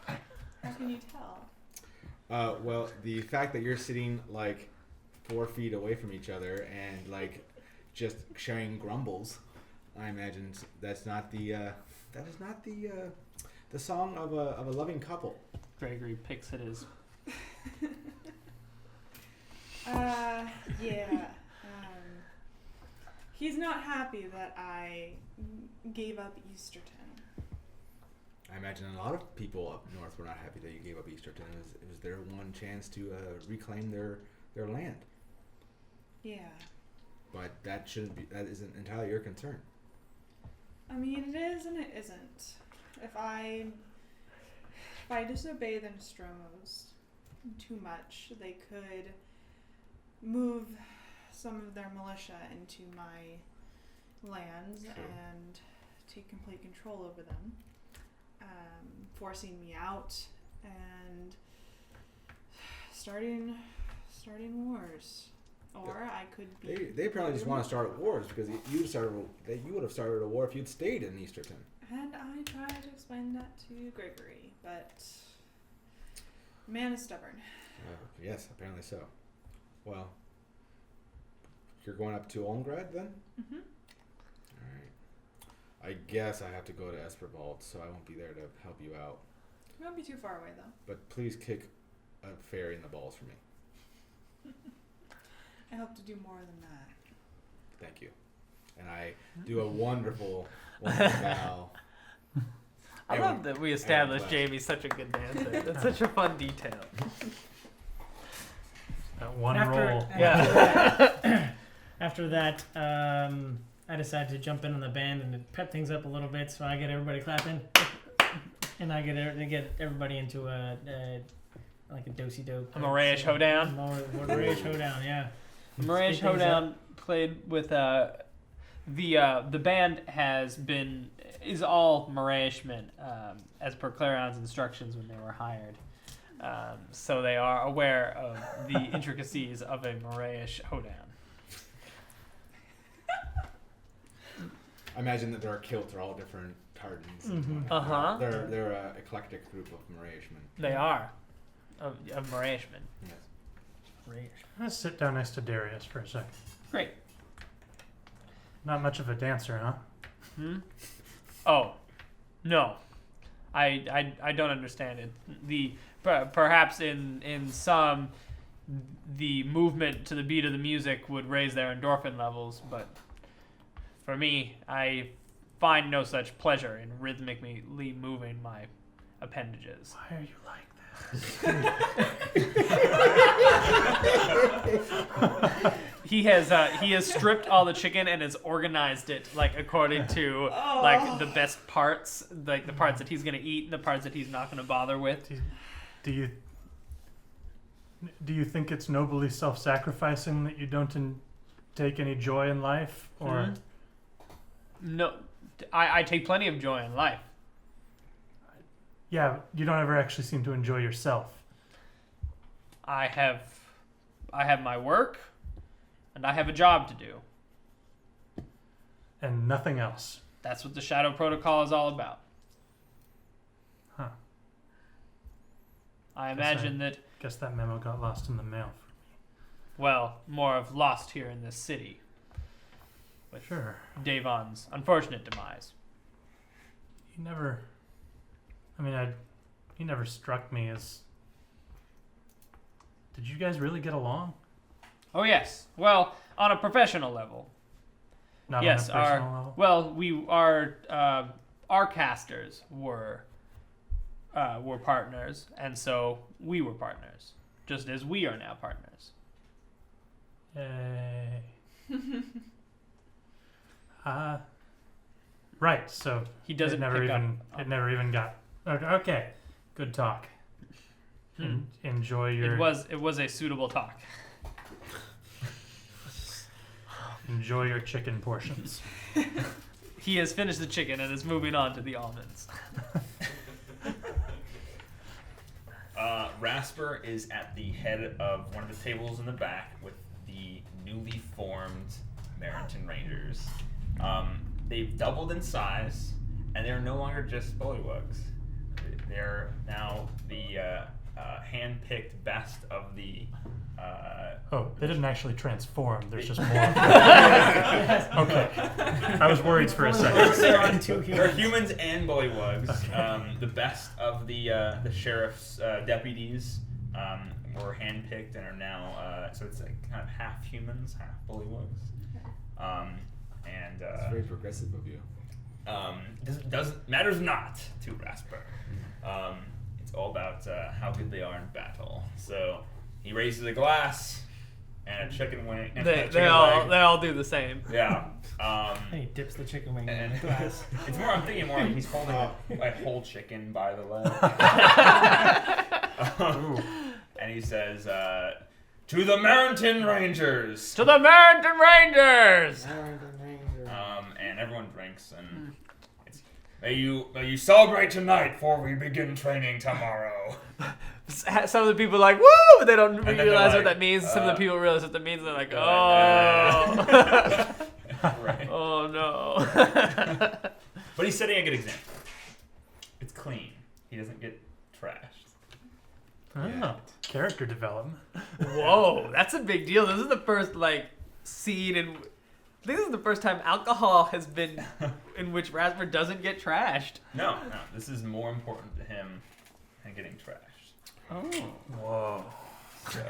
How can you tell? Well, the fact that you're sitting like 4 feet away from each other and like just sharing grumbles, I imagine that is not the song of a loving couple. Gregory picks at his. Yeah. He's not happy that I gave up Easterton. I imagine a lot of people up north were not happy that you gave up Easterton. It was their one chance to reclaim their land. Yeah. But that isn't entirely your concern. I mean, it is and it isn't. If I disobey the Nostromos too much, they could move some of their militia into my lands and take complete control over them, forcing me out and starting wars. Or I could be. They apparently just want to start wars because you would have started a war if you'd stayed in Easterton. And I tried to explain that to Gregory, but the man is stubborn. Yes, apparently so. Well, you're going up to Olmgrad then? Mm-hmm. All right. I guess I have to go to Espervald, so I won't be there to help you out. We won't be too far away, though. But please kick a fairy in the balls for me. I hope to do more than that. Thank you. And I do a wonderful bow. I love that we established Jamie's such a good dancer. That's such a fun detail. That one roll. After that, I decided to jump in on the band and to pep things up a little bit, so I get everybody clapping, and I get everybody into a like a do-si-do. A Morayish hoedown. Morayish hoedown, yeah. Morayish hoedown played with the band is all Morayishmen, as per Clarion's instructions when they were hired. So they are aware of the intricacies of a Morayish hoedown. I imagine that their kilts are all different tartans. Mm-hmm. Uh-huh. They're an eclectic group of Morayishmen. They are of Morayishmen. Yes. Let's sit down next to Darius for a second. Great. Not much of a dancer, huh? Oh, no. I don't understand it. Perhaps in some, the movement to the beat of the music would raise their endorphin levels, but for me, I find no such pleasure in rhythmically moving my appendages. Why are you like He has stripped all the chicken and has organized it like according to like the best parts, like the parts that he's gonna eat and the parts that he's not gonna bother with. Do you think it's nobly self-sacrificing that you don't take any joy in life, or? No, I take plenty of joy in life. Yeah, you don't ever actually seem to enjoy yourself. I have my work, and I have a job to do. And nothing else. That's what the Shadow Protocol is all about. Huh. I imagine that, Guess that memo got lost in the mail for me. well, more of lost here in this city. With Sure. Davon's unfortunate demise. He never struck me as... Did you guys really get along? Oh yes. Well, on a professional level. Not Yes, on a personal level? Well, our casters were partners, and so we were partners, just as we are now partners. Yay. Right, so He doesn't it never pick even up. it never even got... Okay, good talk. Enjoy your... It was a suitable talk. Enjoy your chicken portions. He has finished the chicken and is moving on to the almonds. Rasper is at the head of one of the tables in the back with the newly formed Marinton Rangers. They've doubled in size, and they're no longer just bullywugs. They're now the hand-picked best of the... They didn't actually transform. There's just more. Okay. I was worried for a second. They're humans and bullywugs. The best of the sheriff's deputies were handpicked and are now so it's like kind of half humans, half bullywugs. It's very progressive of you. Matters not to Rasper. It's all about how good they are in battle. So he raises a glass and a chicken wing. And They all do the same. Yeah. And he dips the chicken wing in the glass. It's more. I'm thinking more like he's holding a whole chicken by the leg. And he says, "To the Marinton Rangers." To the Marinton Rangers. And everyone drinks, and it's, may you celebrate tonight before we begin training tomorrow. Some of the people are like, woo! But they don't then they're realize like, what that means. Some of the people realize what that means. And they're like, they're oh. Right. Oh, no. But he's setting a good example. It's clean. He doesn't get trashed. Oh, character development. Whoa, that's a big deal. This is the first, scene in... This is the first time alcohol has been in which Rasper doesn't get trashed. No. This is more important to him than getting trashed. Oh. Whoa. So.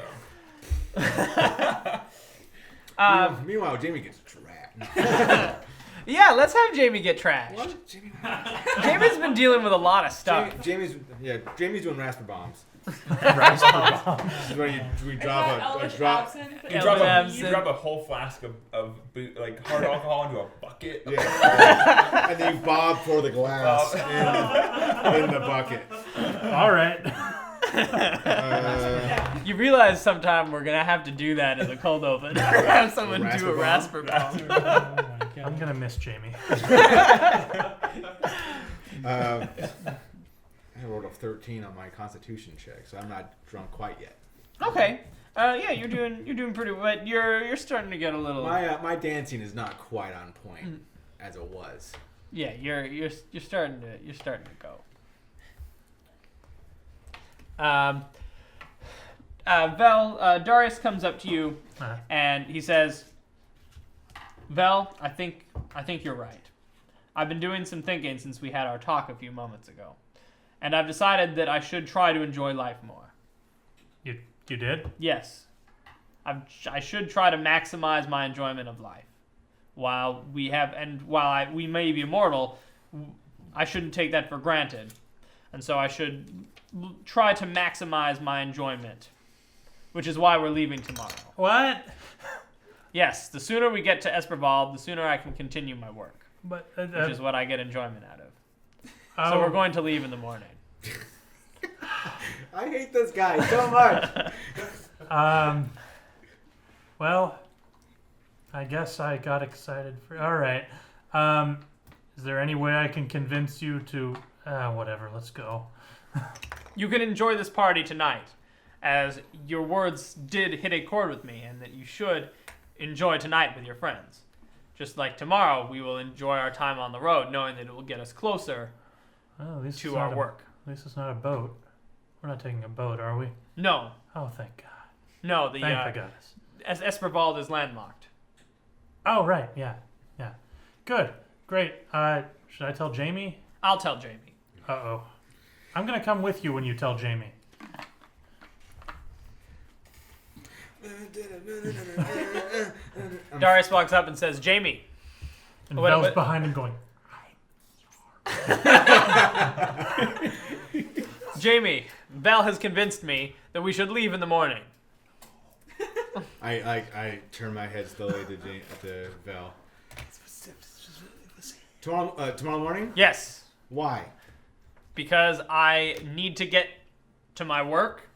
Meanwhile, Jamie gets trapped. Yeah, let's have Jamie get trashed. What? Jamie? Jamie's been dealing with a lot of stuff. Jamie's doing Rasper bombs. This is where we drop a drop. You drop a whole flask of like hard alcohol into a bucket. Yeah. And then you bob for the glass in the bucket. All right. You realize sometime we're gonna have to do that in the cold open. Have someone do a rasper bomb. Oh my God. I'm gonna miss Jamie. I rolled a 13 on my Constitution check, so I'm not drunk quite yet. Okay. Yeah, you're doing pretty well. But you're starting to get a little. My dancing is not quite on point as it was. Yeah, you're starting to go. Vel, Darius comes up to you and he says, "Vel, I think you're right. I've been doing some thinking since we had our talk a few moments ago, and I've decided that I should try to enjoy life more." You did? Yes. I should try to maximize my enjoyment of life. While we may be immortal, I shouldn't take that for granted. And so I should try to maximize my enjoyment, which is why we're leaving tomorrow. What? Yes, the sooner we get to Esperval, the sooner I can continue my work, But which is what I get enjoyment out of. oh, So we're going to leave in the morning. I hate this guy so much. Well, I guess I got excited for. All right. Is there any way I can convince you to? Whatever. Let's go. You can enjoy this party tonight, as your words did hit a chord with me, and that you should enjoy tonight with your friends. Just like tomorrow, we will enjoy our time on the road, knowing that it will get us closer Oh, at least to it's our not work. At least it's not a boat. We're not taking a boat, are we? No, Oh, thank God. no, Thank the goddess. Esperval is landlocked. Oh, right. Yeah. Good. Great. Should I tell Jamie? I'll tell Jamie. Uh-oh. I'm going to come with you when you tell Jamie. Darius walks up and says, "Jamie." And What- Belle's what- behind him going, Jamie, Val has convinced me that we should leave in the morning. I turn my head slowly to Val. Tomorrow morning? Yes, Why? because I need to get to my work,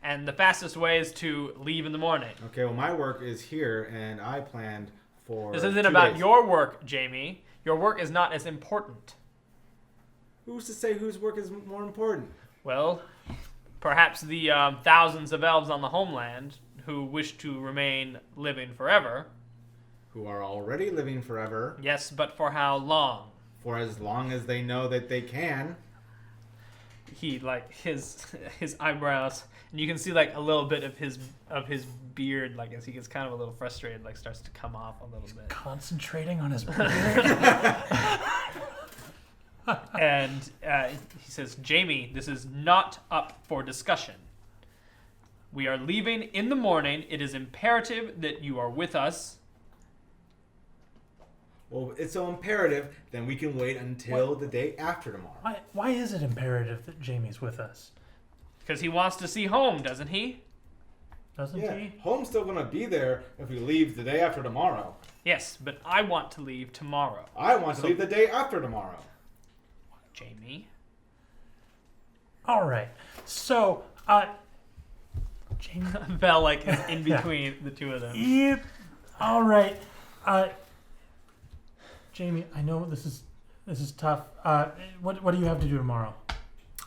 and the fastest way is to leave in the morning. Okay, well my work is here, and I planned for. This isn't 2 about days. your work, Jamie. Your work is not as important. Who's to say whose work is more important? Well, perhaps the thousands of elves on the homeland who wish to remain living forever. Who are already living forever Yes, but for how long? for as long as they know that they can. He his eyebrows, and you can see like a little bit of his beard, like as he gets kind of a little frustrated, like starts to come off a little bit. concentrating on his And he says, "Jamie, this is not up for discussion. We are leaving in the morning. It is imperative that you are with us." Well, it's so imperative, then we can wait until the day after tomorrow. Why is it imperative that Jamie's with us? Because he wants to see home, doesn't he? Doesn't Yeah, he? home's still gonna be there if we leave the day after tomorrow. Yes, but I want to leave tomorrow. I want to leave the day after tomorrow. Jamie? All right. So, Jamie. Val, like, is in between the two of them. Yeah, all right. Jamie, I know this is tough. What do you have to do tomorrow?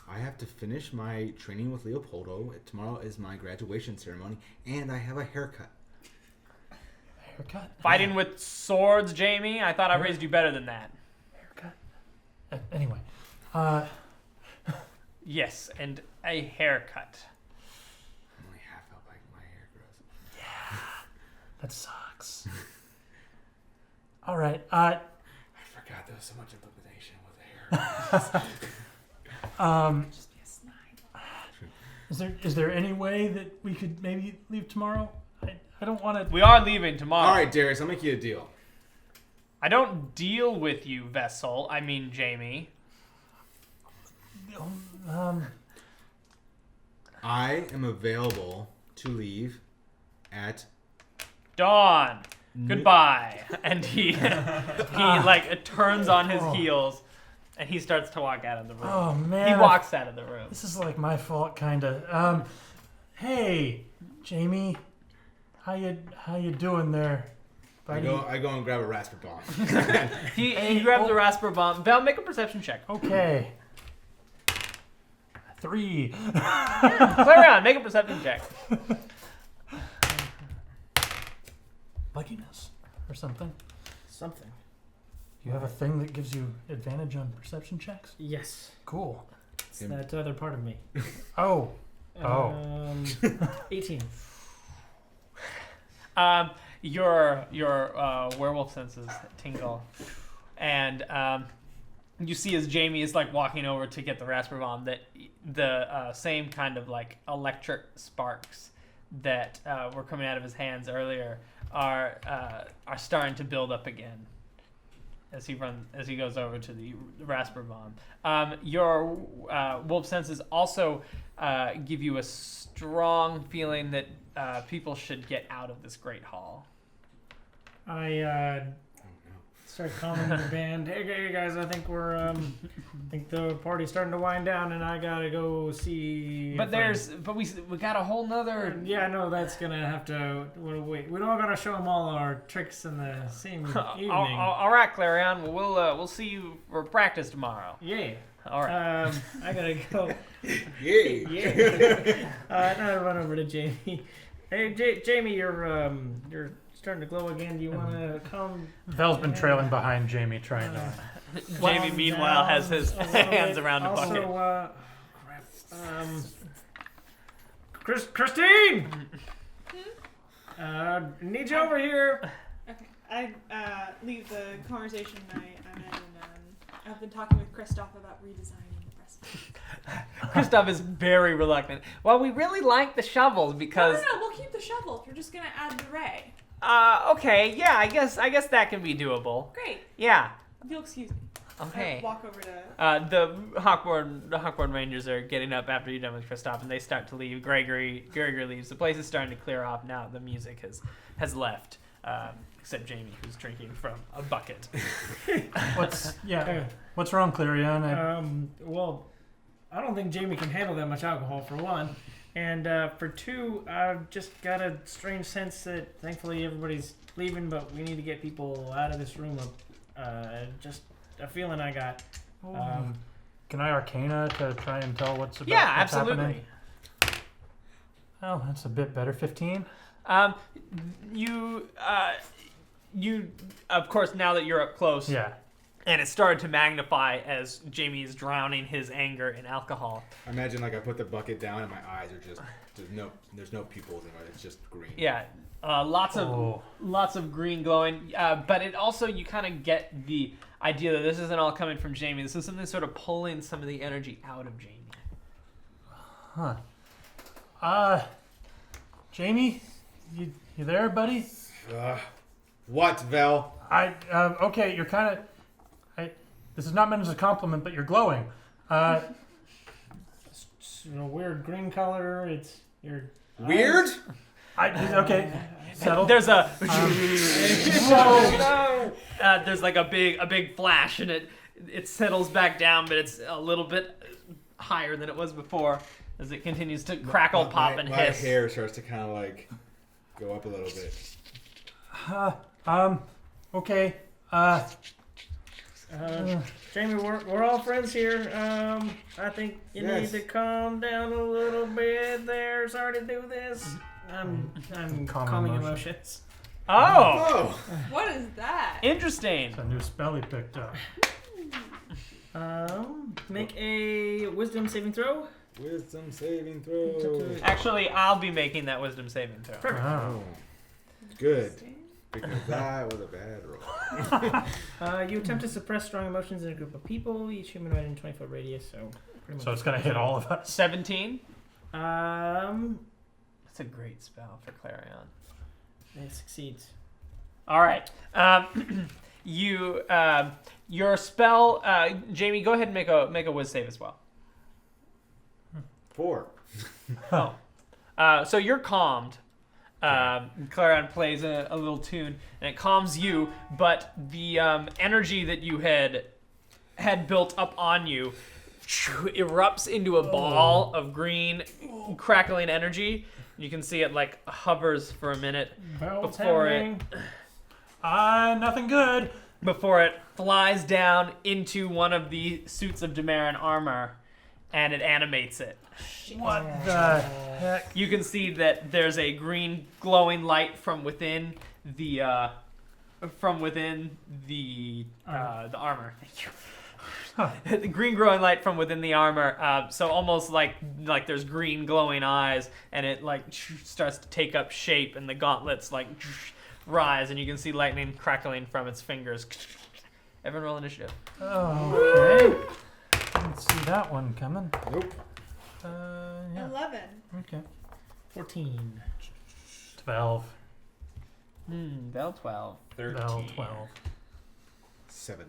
I have to finish my training with Leopoldo. Tomorrow is my graduation ceremony, and I have a haircut. Haircut? Fighting with swords, Jamie? I thought I raised you better than that. Haircut? Anyway. Yes, and a haircut. I'm only half out like my hair grows. Yeah. That sucks. All right. I forgot there was so much illumination with the hair. Is there any way that we could maybe leave tomorrow? I don't want to. We are leaving tomorrow. All right, Darius, I'll make you a deal. I don't deal with you, Vessel. I mean, Jamie. am available to leave at Dawn. Goodbye. And he like turns on his heels, and he starts to walk out of the room. Oh man. He walks out of the room. This is like my fault, kinda. Hey, Jamie, how you doing there, buddy? I go and grab a rasper bomb. He grabs the rasper bomb. Val, make a perception check. Okay. 3. Clarion, make a perception check. Luckiness or something. Something. You have a thing that gives you advantage on perception checks? Yes. Cool. It's that other part of me. Oh. 18. Your werewolf senses tingle, and you see as Jamie is like walking over to get the rasper bomb that the same kind of like electric sparks that were coming out of his hands earlier are starting to build up again as he goes over to the rasper bomb. Your wolf senses also give you a strong feeling that people should get out of this great hall. I start calming the band. Hey guys, I think I think the party's starting to wind down, and I gotta go see. But we got a whole nother. Yeah, no, that's gonna have to wait. We don't gotta show them all our tricks in the same evening. All right, Clarion. We'll see you for practice tomorrow. Yeah. All right. I gotta go. Yay! Yeah. Now I run over to Jamie. Hey, Jamie, you're starting to glow again. Do you want to come? Val's been trailing behind Jamie, trying to. Jamie, meanwhile, has his hands around a bucket. Christine! Need you over here. Okay. I leave the conversation I'm in. I've been talking with Christoph about redesigning the recipe. Christoph is very reluctant. Well, we really like the shovels because. No, we'll keep the shovel. We're just gonna add the ray. Okay, yeah, I guess that can be doable. Great. Yeah. If you'll excuse me. Okay. I walk over to. The Hawkborne Rangers are getting up after you're done with Christoph, and they start to leave. Gregory leaves. The place is starting to clear off now. The music has left, except Jamie, who's drinking from a bucket. What's wrong, Clarion? Well, I don't think Jamie can handle that much alcohol, for one. And for two, I've just got a strange sense that thankfully everybody's leaving, but we need to get people out of this room. Just a feeling I got. Can I Arcana to try and tell what's Yeah, what's absolutely. happening? Oh, that's a bit better. 15. You of course, now that you're up close. Yeah. And it started to magnify as Jamie is drowning his anger in alcohol. I imagine like I put the bucket down and my eyes are just there's no pupils in it. It's just green. Yeah, lots of green glowing. But it also you kind of get the idea that this isn't all coming from Jamie. This is something sort of pulling some of the energy out of Jamie. Huh. Jamie, you there, buddy? What, Vel? Okay, you're kind of. This is not meant as a compliment, but you're glowing. It's weird green color. It's your Weird? Okay. Settle. There's a there's like a big flash, and it settles back down, but it's a little bit higher than it was before as it continues to crackle, pop, and my hiss. hair starts to kind of like go up a little bit. Okay. Jamie, we're all friends here. I think you need to calm down a little bit there. Sorry to do this. I'm calming emotions. Oh, What is that? interesting. It's a new spell he picked up. Make a wisdom saving throw. Wisdom saving throw. Actually, I'll be making that wisdom saving throw. Perfect. Oh. Good. Because that was a bad roll. You attempt to suppress strong emotions in a group of people, each humanoid in 20-foot radius, so pretty much. So it's gonna hit all of us. 17. That's a great spell for Clarion. It succeeds. All right. Your spell, Jamie. Go ahead and make a whiz save as well. 4. Oh. So you're calmed. Clarion plays a little tune, and it calms you. But the energy that you had built up on you erupts into a ball of green, crackling energy. You can see it like hovers for a minute before Nothing good. before it flies down into one of the suits of Damaran armor, and it animates it. What the heck? You can see that there's a green glowing light from within the armor. Thank you. The green glowing light from within the armor. So almost like there's green glowing eyes, and it like starts to take up shape, and the gauntlets like rise, and you can see lightning crackling from its fingers. Everyone roll initiative. Okay. Didn't see that one coming. Nope. Yeah. 11. Okay. 14. 12. Bell 12. 13. Bell 12. 7.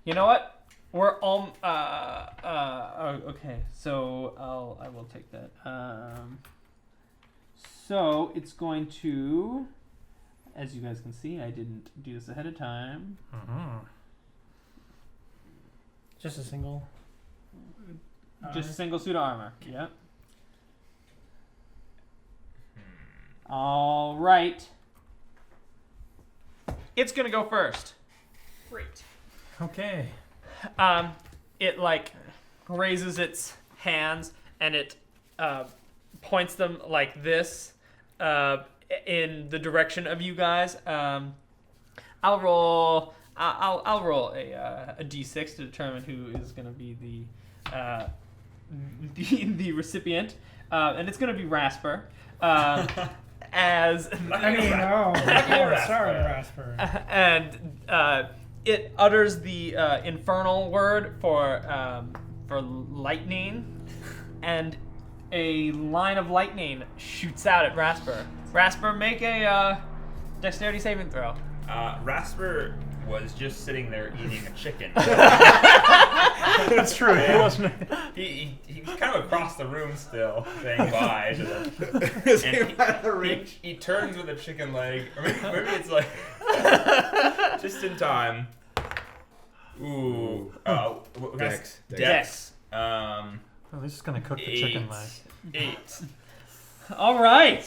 You know what? We're all okay. So I will take that. So it's going to, as you guys can see, I didn't do this ahead of time. Just a single. Just a single suit of armor. Yep. All right. It's gonna go first. Great. Okay. It like raises its hands and it points them like this in the direction of you guys. I'll roll a d6 to determine who is going to be the recipient, and it's going to be Rasper. As sorry, Rasper. And it utters the infernal word for lightning, and a line of lightning shoots out at Rasper. Rasper, make a dexterity saving throw. Rasper was just sitting there eating a chicken. That's true. He wasn't. He's kind of across the room still, saying bye to them. And he turns with a chicken leg, or maybe it's like just in time. Ooh. Dex. Dex. Well, he's just gonna cook the chicken leg. 8. All right.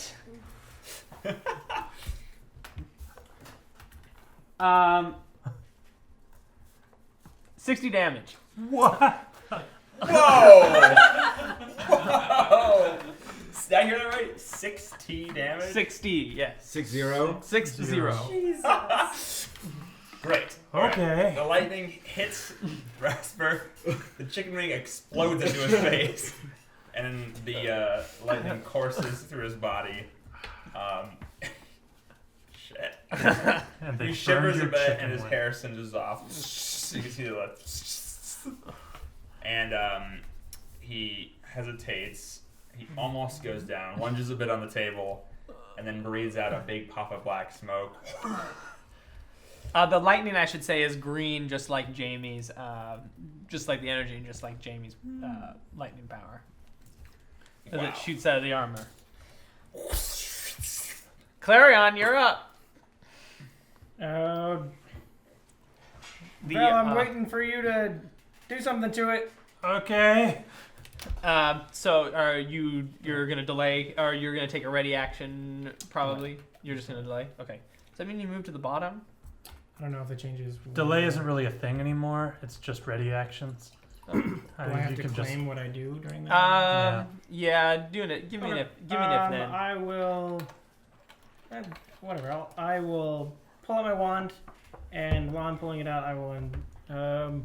60 damage. What? Whoa! Whoa! Did I hear that right? 60 damage? 60, yes. 6-0. 6-0. Jesus. Great. Okay. The lightning hits Rasper. The chicken wing explodes into his face. And the lightning courses through his body. Shit. And they He burned shivers a your bit chicken and his leg. hair singes off. You can see the left. And he hesitates. He almost goes down, lunges a bit on the table, and then breathes out a big puff of black smoke. The lightning, I should say, is green, just like Jamie's, just like the energy, and just like Jamie's lightning power. As it shoots out of the armor. Clarion, you're up. Well, I'm waiting for you to do something to it. Okay. So are you're gonna delay, or you're gonna take a ready action? Probably. You're just gonna delay. Okay. Does that mean you move to the bottom? I don't know if it changes. Delay isn't really a thing anymore. It's just ready actions. Do I have you to can claim what I do during that? Yeah. Doing it. Give me an if. Give me an if then. I will. Whatever. I will pull out my wand, and while I'm pulling it out, I will. Vale,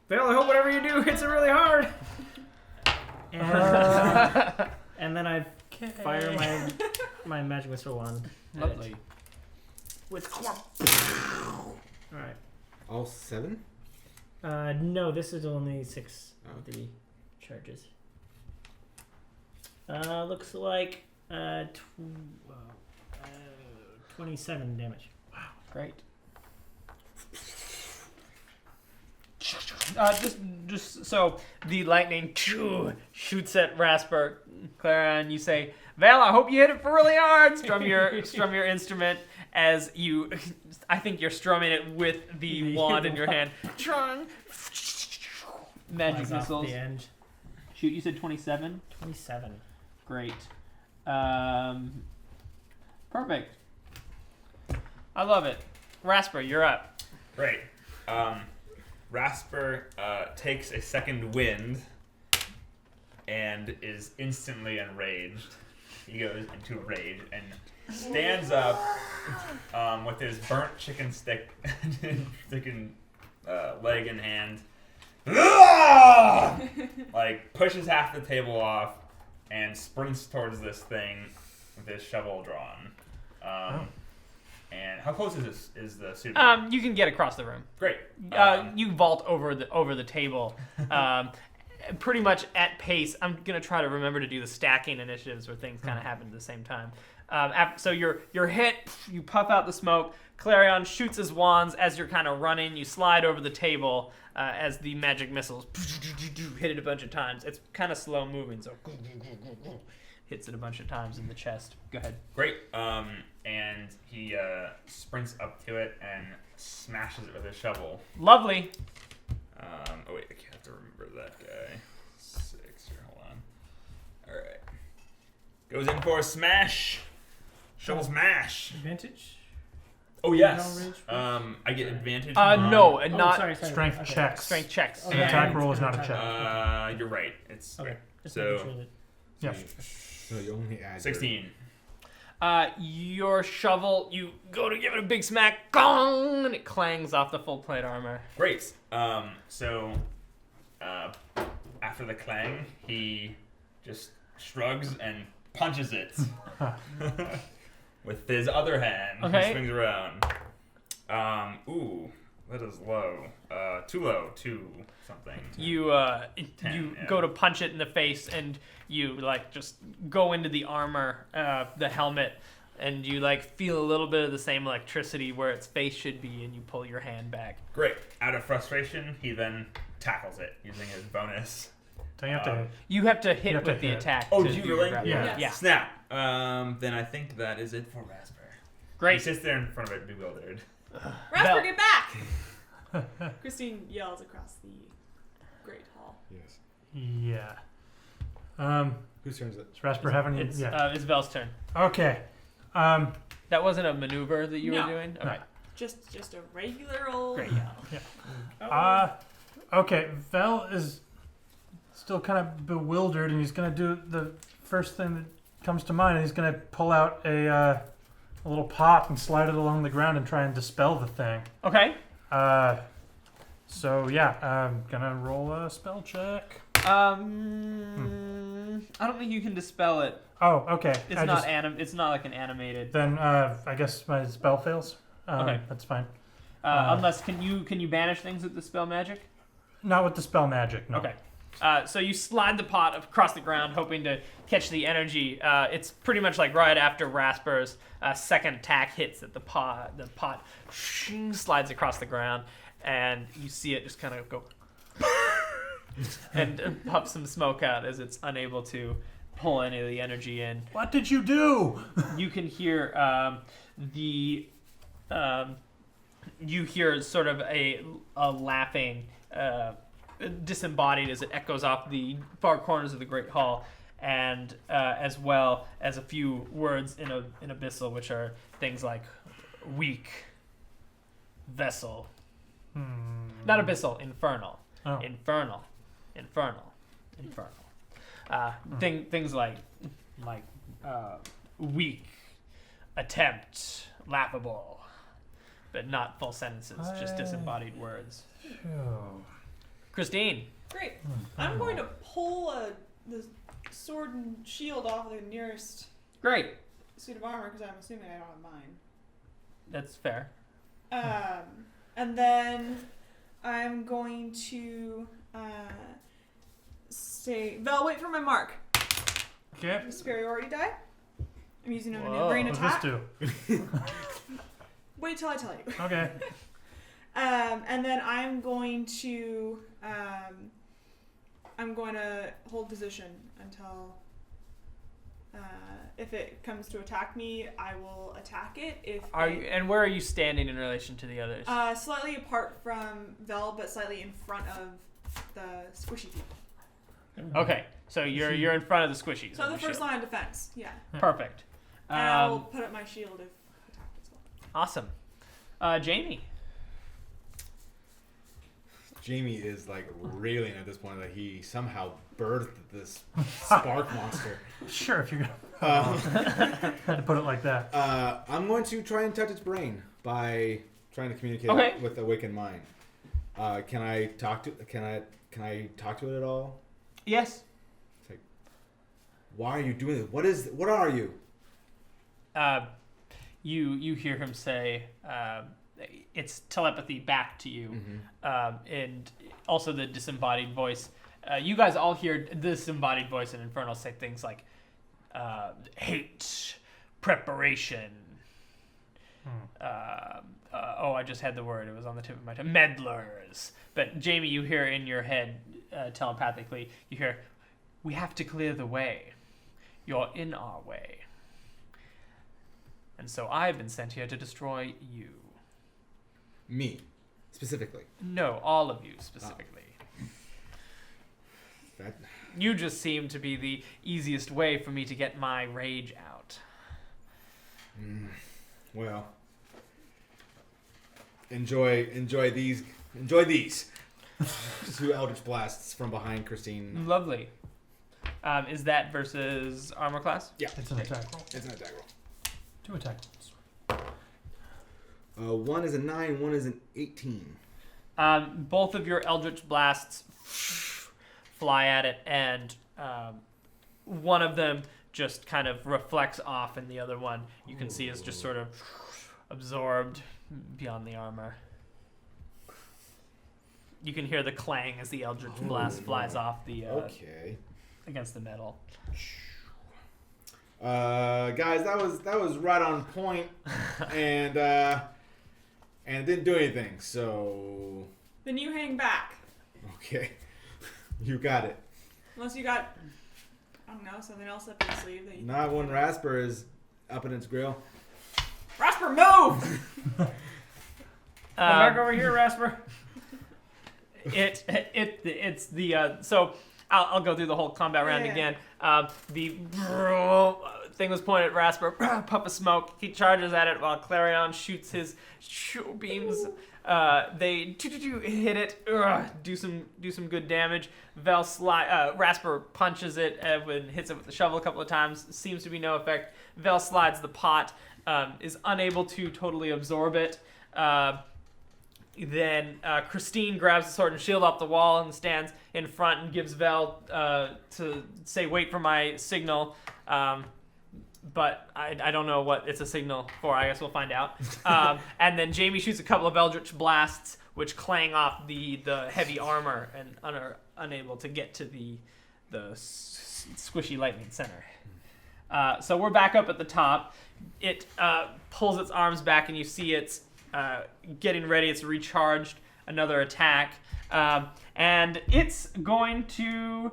I hope whatever you do hits it really hard. And, and then I fire my magic missile wand. Lovely. All right. All 7? No, this is only 6 of the charges. Looks like 27 damage. Wow, great. Just just so the lightning shoots at Rasper. Clara, you say, "Val, I hope you hit it for really hard." Strum your instrument as you. I think you're strumming it with the wand in your hand. Magic Flies off missiles. the end. Shoot, you said 27. 27. Great. Perfect. I love it. Rasper, you're up. Great. Rasper takes a second wind and is instantly enraged. He goes into rage and stands up with his burnt chicken stick leg in hand. Like pushes half the table off and sprints towards this thing with his shovel drawn. And how close is the suit? You can get across the room. Great. You vault over the table, pretty much at pace. I'm gonna try to remember to do the stacking initiatives where things kind of happen at the same time. So you're hit. You puff out the smoke. Clarion shoots his wands as you're kind of running. You slide over the table as the magic missiles hit it a bunch of times. It's kind of slow moving, so hits it a bunch of times in the chest. Go ahead. Great. And he sprints up to it and smashes it with a shovel. Lovely. Oh wait, I have to remember that guy. 6 here, hold on. All right. Goes in for a smash. Shovel smash. Advantage? Oh yes. No rage, I get advantage. No, and Oh, not sorry. Strength Okay. checks. strength checks. An attack roll is not a check. You're right. It's Okay. Just So- making sure that. Yeah. So you only add 16. Your shovel, you go to give it a big smack, gong, and it clangs off the full plate armor. Great. So after the clang, he just shrugs and punches it with his other hand. Okay. He swings around. Ooh, that is low. Too low. 2 something. You 10, yeah. go to punch it in the face, and you like just go into the armor, the helmet, and you like feel a little bit of the same electricity where its face should be, and you pull your hand back. Great. Out of frustration, he then tackles it using his bonus. Don't you have to? You have to hit You have to with the hit. attack. Oh, to do you do your really? grab. Yeah. Yeah. Snap. Then I think that is it for Rasper. He Great. sits there in front of it, bewildered. Rasper, Bell. get back! Christine yells across the great hall. Yes. Yeah. Whose turn is it? Does Rasper have any? It's Yeah. it's Vel's turn. Okay. That wasn't a maneuver that you No. were doing. No. Okay. Just a regular old Great. yell. Okay. Vel is still kind of bewildered, and he's gonna do the first thing that comes to mind. And he's gonna pull out a little pot and slide it along the ground and try and dispel the thing. Okay. So yeah, I'm gonna roll a spell check. I don't think you can dispel it. Oh, okay. It's I not just- It's not like an animated. Then I guess my spell fails. Okay. That's fine. Unless can you banish things with the spell magic? Not with the spell magic. No. Okay. So you slide the pot across the ground, hoping to catch the energy. It's pretty much like right after Rasper's second attack hits at the pot. The pot slides across the ground, and you see it just kind of go and puff some smoke out as it's unable to pull any of the energy in. What did you do? You can hear you hear sort of a laughing disembodied as it echoes off the far corners of the great hall, and as well as a few words in abyssal, which are things like weak vessel, not abyssal, infernal, Oh. infernal, things like weak, attempt, laughable, but not full sentences, just disembodied words. Phew. Christine. Great. I'm going to pull the sword and shield off the nearest Great. suit of armor because I'm assuming I don't have mine. That's fair. And then I'm going to say, Vel, wait for my mark. Okay. Superiority die. I'm using a Whoa. brain What does attack. this do? Wait till I tell you. Okay. And then I'm going to I'm going to hold position until if it comes to attack me, I will attack it. And where are you standing in relation to the others? Slightly apart from Vel, but slightly in front of the squishy people. Okay, so you're in front of the squishies. So the first line of defense, yeah. Perfect. And I'll put up my shield if attacked as well. Awesome. Jamie. Jamie is like reeling at this point that he somehow birthed this spark monster. Sure, if you're gonna had to put it like that. I'm going to try and touch its brain by trying to communicate with awakened mind. Can I talk to it at all? Yes. It's like, why are you doing this? What are you? You hear him say, it's telepathy back to you, and also the disembodied voice. You guys all hear the disembodied voice in Infernal say things like, hate, preparation. I just had the word. It was on the tip of my tongue. Meddlers. But Jamie, you hear in your head telepathically, you hear, we have to clear the way. You're in our way. And so I've been sent here to destroy you. Me, specifically. No, all of you specifically. That... You just seem to be the easiest way for me to get my rage out. Well, enjoy these. Two Eldritch Blasts from behind Christine. Lovely. Is that versus armor class? Yeah. It's an attack roll. It's an attack roll. 2 attack rolls. One is a 9, one is an 18. Both of your Eldritch Blasts fly at it, and one of them just kind of reflects off, and the other one you can see is just sort of absorbed beyond the armor. You can hear the clang as the Eldritch Blast flies off the against the metal. Guys, that was right on point, and it didn't do anything. So Then you hang back. okay, you got it. Unless you got, I don't know, something else up your sleeve that you. Not when Rasper is up in its grill. Rasper, move! Come back over here, Rasper. It's the so I'll go through the whole combat round again. The thing was pointed at Rasper. Puff of smoke. He charges at it while Clarion shoots his beams. They hit it. Do some good damage. Rasper punches it and hits it with the shovel a couple of times. Seems to be no effect. Vel slides the pot. Is unable to totally absorb it. Then Christine grabs the sword and shield off the wall and stands in front and gives Vel to say, wait for my signal. But I don't know what it's a signal for. I guess we'll find out. And then Jamie shoots a couple of Eldritch Blasts, which clang off the heavy armor and are unable to get to the squishy lightning center. So we're back up at the top. It pulls its arms back, and you see it's getting ready. It's recharged another attack, and it's going to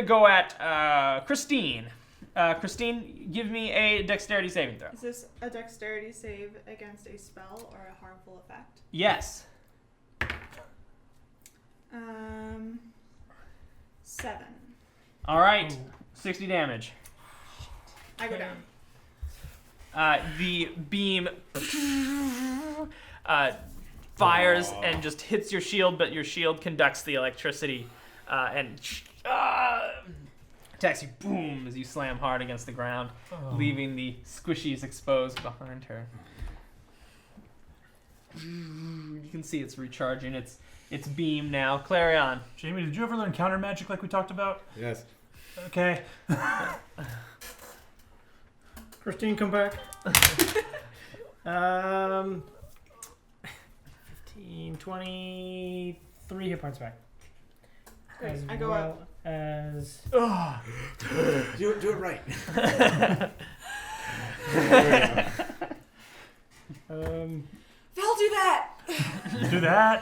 go at Christine. Christine, give me a dexterity saving throw. Is this a dexterity save against a spell or a harmful effect? Yes. 7. All right. 60 damage. I go down. The beam fires and just hits your shield, but your shield conducts the electricity and attacks you, boom, as you slam hard against the ground, leaving the squishies exposed behind her. You can see it's recharging its beam now. Clarion. Jamie, did you ever learn counter magic like we talked about? Yes. Okay. Christine, come back. 15, 23 hit points back. Great, As I go well up. as... Do it right. Val, do that! Do that?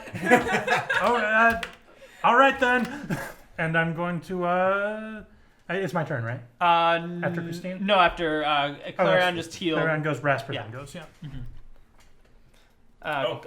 All right then. and I'm going to. It's my turn, right? After Christine? No, after Clarion just healed. Clarion goes, Rasper Yeah. then goes, yeah.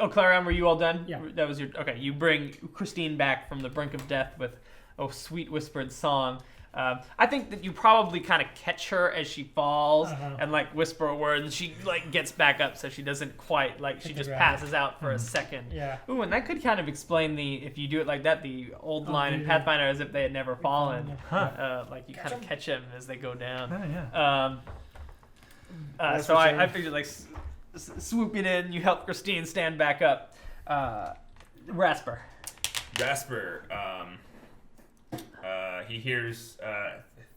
Clarion, were you all done? Yeah. That was your. Okay, you bring Christine back from the brink of death with a sweet whispered song. I think that you probably kind of catch her as she falls and like whisper a word, and she like gets back up, so she doesn't quite like she Hit the just ground. passes out for a second. Yeah. Ooh, and that could kind of explain if you do it like that, the old line in yeah. Pathfinder as if they had never fallen. Huh. Like you kind of catch them as they go down. Oh, yeah. That's So for I sure. figured like swooping in, you help Christine stand back up. Rasper. Jasper, he hears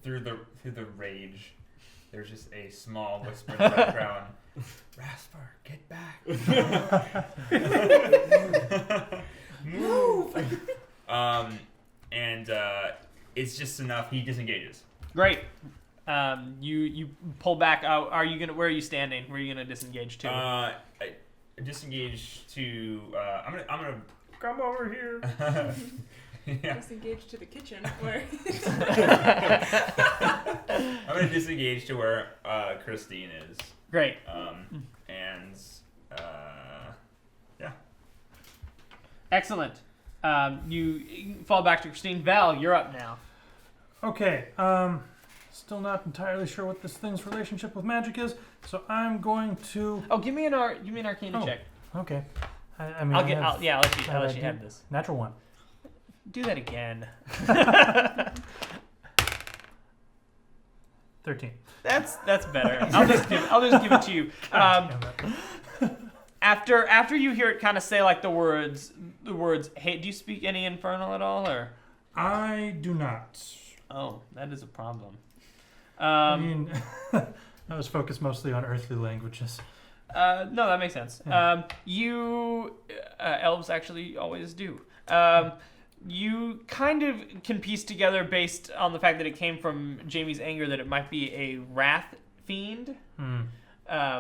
through the rage. There's just a small whisper in the background. Rasper, get back! Move! And it's just enough. He disengages. Great. You pull back. Where are you standing? Where are you gonna disengage to? I disengage to. I'm gonna come over here. Yeah. Disengage to the kitchen where. I'm gonna disengage to where Christine is. Great. And yeah. Excellent. You fall back to Christine. Val, you're up now. Okay, still not entirely sure what this thing's relationship with magic is, so I'm going to. Oh, give me an Arcana check. Okay. I mean, I'll have let you idea. have this. Natural 1. Do that again. 13. That's better. I'll just give it to you. After you hear it kind of say like the words. Hey, do you speak any Infernal at all, or? I do not. Oh, that is a problem. I mean, I was focused mostly on earthly languages. No, that makes sense. Yeah. Elves actually always do. You kind of can piece together based on the fact that it came from Jamie's anger that it might be a wrath fiend,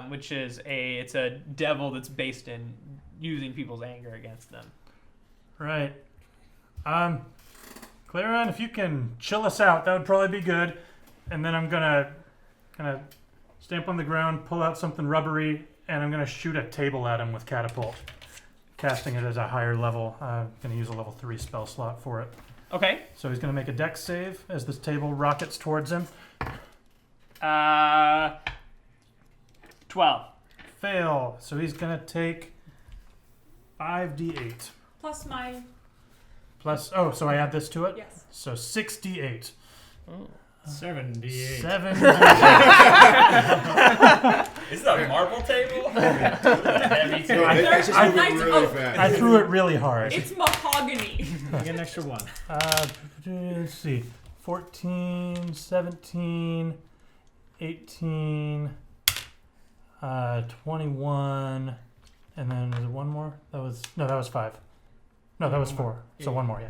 which is it's a devil that's based in using people's anger against them. Right. Clarion, if you can chill us out, that would probably be good. And then I'm gonna kind of stamp on the ground, pull out something rubbery, and I'm gonna shoot a table at him with catapult. Casting it as a higher level. I'm gonna use a level 3 spell slot for it. Okay. So he's gonna make a dex save as this table rockets towards him. 12. Fail. So he's gonna take 5d8 Plus my. plus. Oh, so I add this to it. Yes. So 6d8. 7d8. 7. Is it a marble table? Heavy table. It's just moving Nice- really oh. fast. I threw it really hard. It's mahogany. You get an extra 1. Let's see. 14, 17, 18, 21, and then was it one more? That was 5. No, that was 4. So one more, yeah.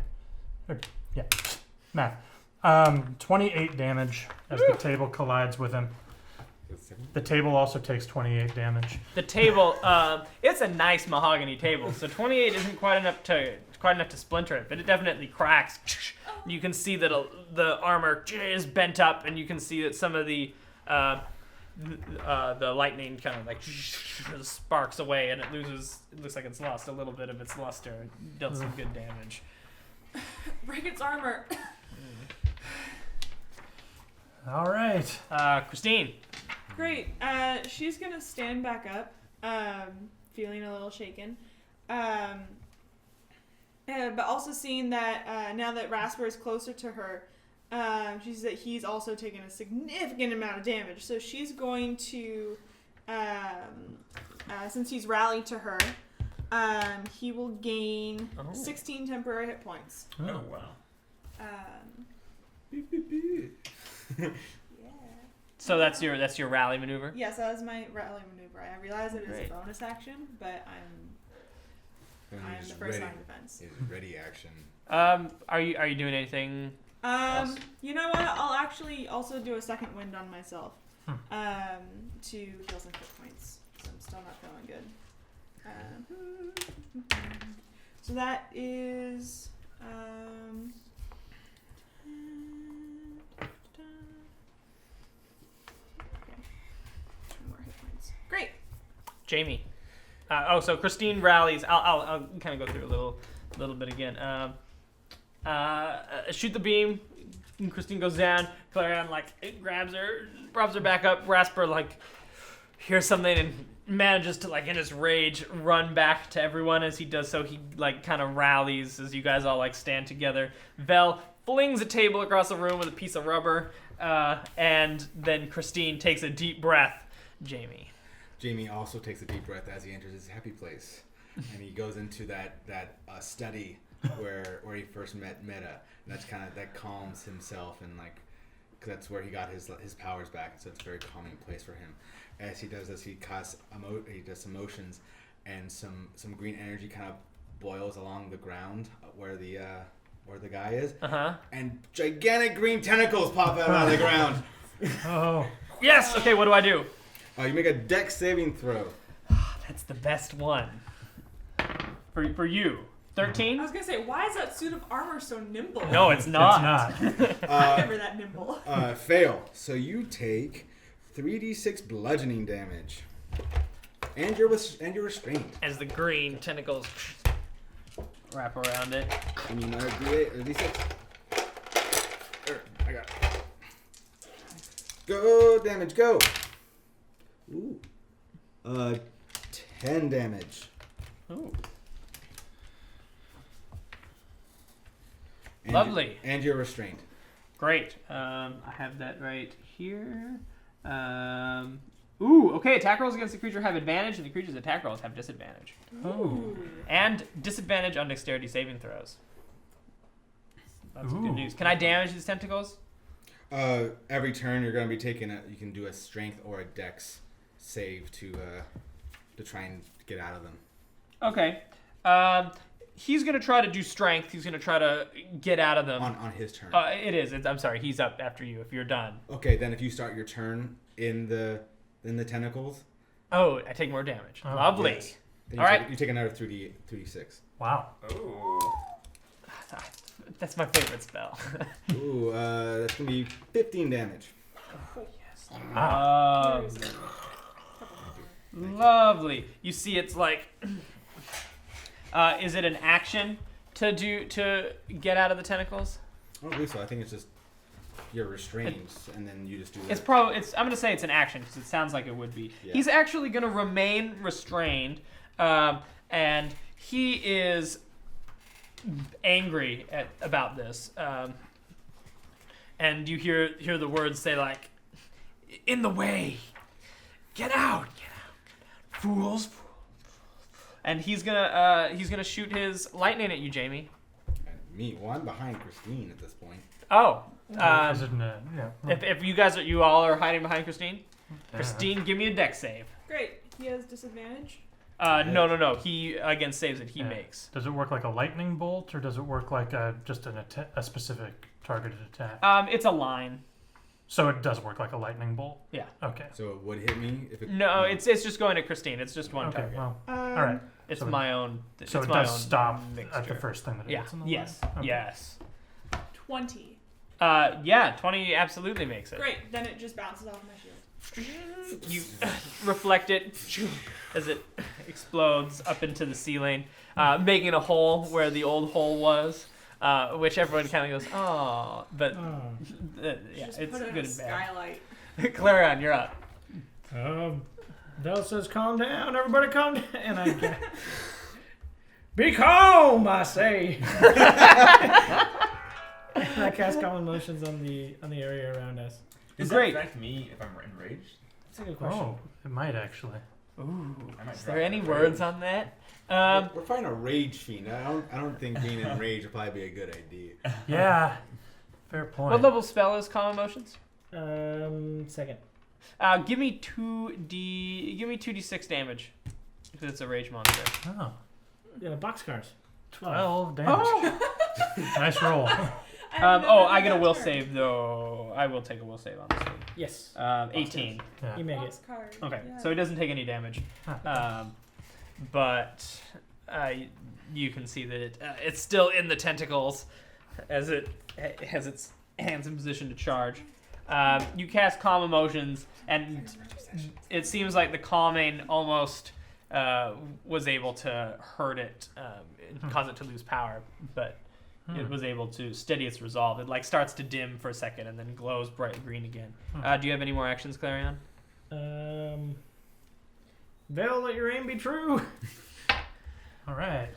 Yeah. Math. 28 damage as the table collides with him. The table also takes 28 damage. The table, it's a nice mahogany table, so 28 isn't quite enough to splinter it, but it definitely cracks. You can see that the armor is bent up, and you can see that some of the lightning kind of like sparks away, and it looks like it's lost a little bit of its luster. It dealt some good damage. Break its armor. All right. Christine. Great. She's gonna stand back up, feeling a little shaken, but also seeing that now that Rasper is closer to her, she sees that he's also taken a significant amount of damage. So she's going to, since he's rallied to her, he will gain 16 temporary hit points. Oh wow. Yeah. So that's your rally maneuver. Yes, that was my rally maneuver. I realize it is Great. a bonus action, but I'm the first line of defense. It's ready action. Are you doing anything? Else? You know what? I'll actually also do a second wind on myself, to heal some hit points. So I'm still not feeling good. So that is Great. Jamie. So Christine rallies. I'll kind of go through a little bit again. Shoot the beam. Christine goes down. Clarion grabs her back up. Rasper hears something and manages to in his rage run back to everyone. As he does so, he kind of rallies as you guys all stand together. Vel flings a table across the room with a piece of rubber, and then Christine takes a deep breath. Jamie also takes a deep breath as he enters his happy place, and he goes into that study where he first met Meta, and that calms himself, and cause that's where he got his powers back, so it's a very calming place for him. As he does this, he does some motions, and some green energy kind of boils along the ground where the guy is, and gigantic green tentacles pop out of the ground. Oh. Yes. Okay. What do I do? You make a dex saving throw. That's the best one. For you. 13? I was gonna say, why is that suit of armor so nimble? No, it's not. It's not. I'm never that nimble. Fail. So you take 3d6 bludgeoning damage, and you're restrained. As the green tentacles wrap around it. And you another d8 or d6. I got it. Go damage, go. Ooh. 10 damage. Ooh. And Lovely. And you're restrained. Great. I have that right here. Okay. Attack rolls against the creature have advantage, and the creature's attack rolls have disadvantage. Oh. And disadvantage on dexterity saving throws. That's Ooh. good news. Can I damage these tentacles? Every turn you're going to be taking you can do a strength or a dex save to try and get out of them. Okay. He's going to try to do strength. He's going to try to get out of them. On his turn. It is. I'm sorry. He's up after you if you're done. Okay, then if you start your turn in the tentacles. Oh, I take more damage. Oh, Lovely. Yes. Then All right. You take another 3d6. Wow. Oh. That's my favorite spell. Ooh, that's going to be 15 damage. Lovely. You see, it's is it an action to get out of the tentacles? I don't believe so. I think it's just you're restrained, and then you just do it. I'm gonna say it's an action because it sounds like it would be. Yeah. He's actually gonna remain restrained, and he is angry about this. And you hear the words say "In the way, get out, fools." And he's gonna shoot his lightning at you, Jamie. Me. Well, I'm behind Christine at this point. Oh. Is it yeah. If you all are hiding behind Christine, Yeah. Christine, give me a dex save. Great. He has disadvantage. No. He against saves that he makes. Does it work like a lightning bolt, or does it work like just a specific targeted attack? It's a line. So it does work like a lightning bolt. Yeah. Okay. So it would hit me if it. No, it's just going to Christine. It's just one Okay. target. Well, all right. It's so my own. So it's it my does own stop mixture. at the first thing that it Yeah. hits in the Yes. line? Okay. Yes. 20. 20 absolutely makes it. Great. Then it just bounces off my shield. You reflect it as it explodes up into the ceiling, making a hole where the old hole was, which everyone kind of goes, "Oh," but yeah, Just it's put it in good a and bad. skylight. Clarion, you're up. Bell says, "Calm down, everybody, calm down." And I be calm, I say. And I cast calm emotions on the area around us. Does Great. that affect me if I'm enraged? That's a good question. Oh, it might actually. Ooh, I might is drop there any my words rage. on that? We're fighting a rage fiend. I don't think being enraged would probably be a good idea. Yeah. Fair point. What level spell is Calm Emotions? Second. Give me 2d6 damage. Because it's a rage monster. Oh, Yeah, boxcars. 12 damage. Nice roll. I get a will save though. I will take a will save on this one. Yes. 18. Yeah. You make it. Box card. Okay, Yeah. so he doesn't take any damage. But you can see that it's still in the tentacles as it has its hands in position to charge. You cast Calm Emotions, and it seems like the calming almost was able to hurt it, cause it to lose power, but it was able to steady its resolve. It like starts to dim for a second and then glows bright green again. Do you have any more actions, Clarion? Vel, let your aim be true. All right.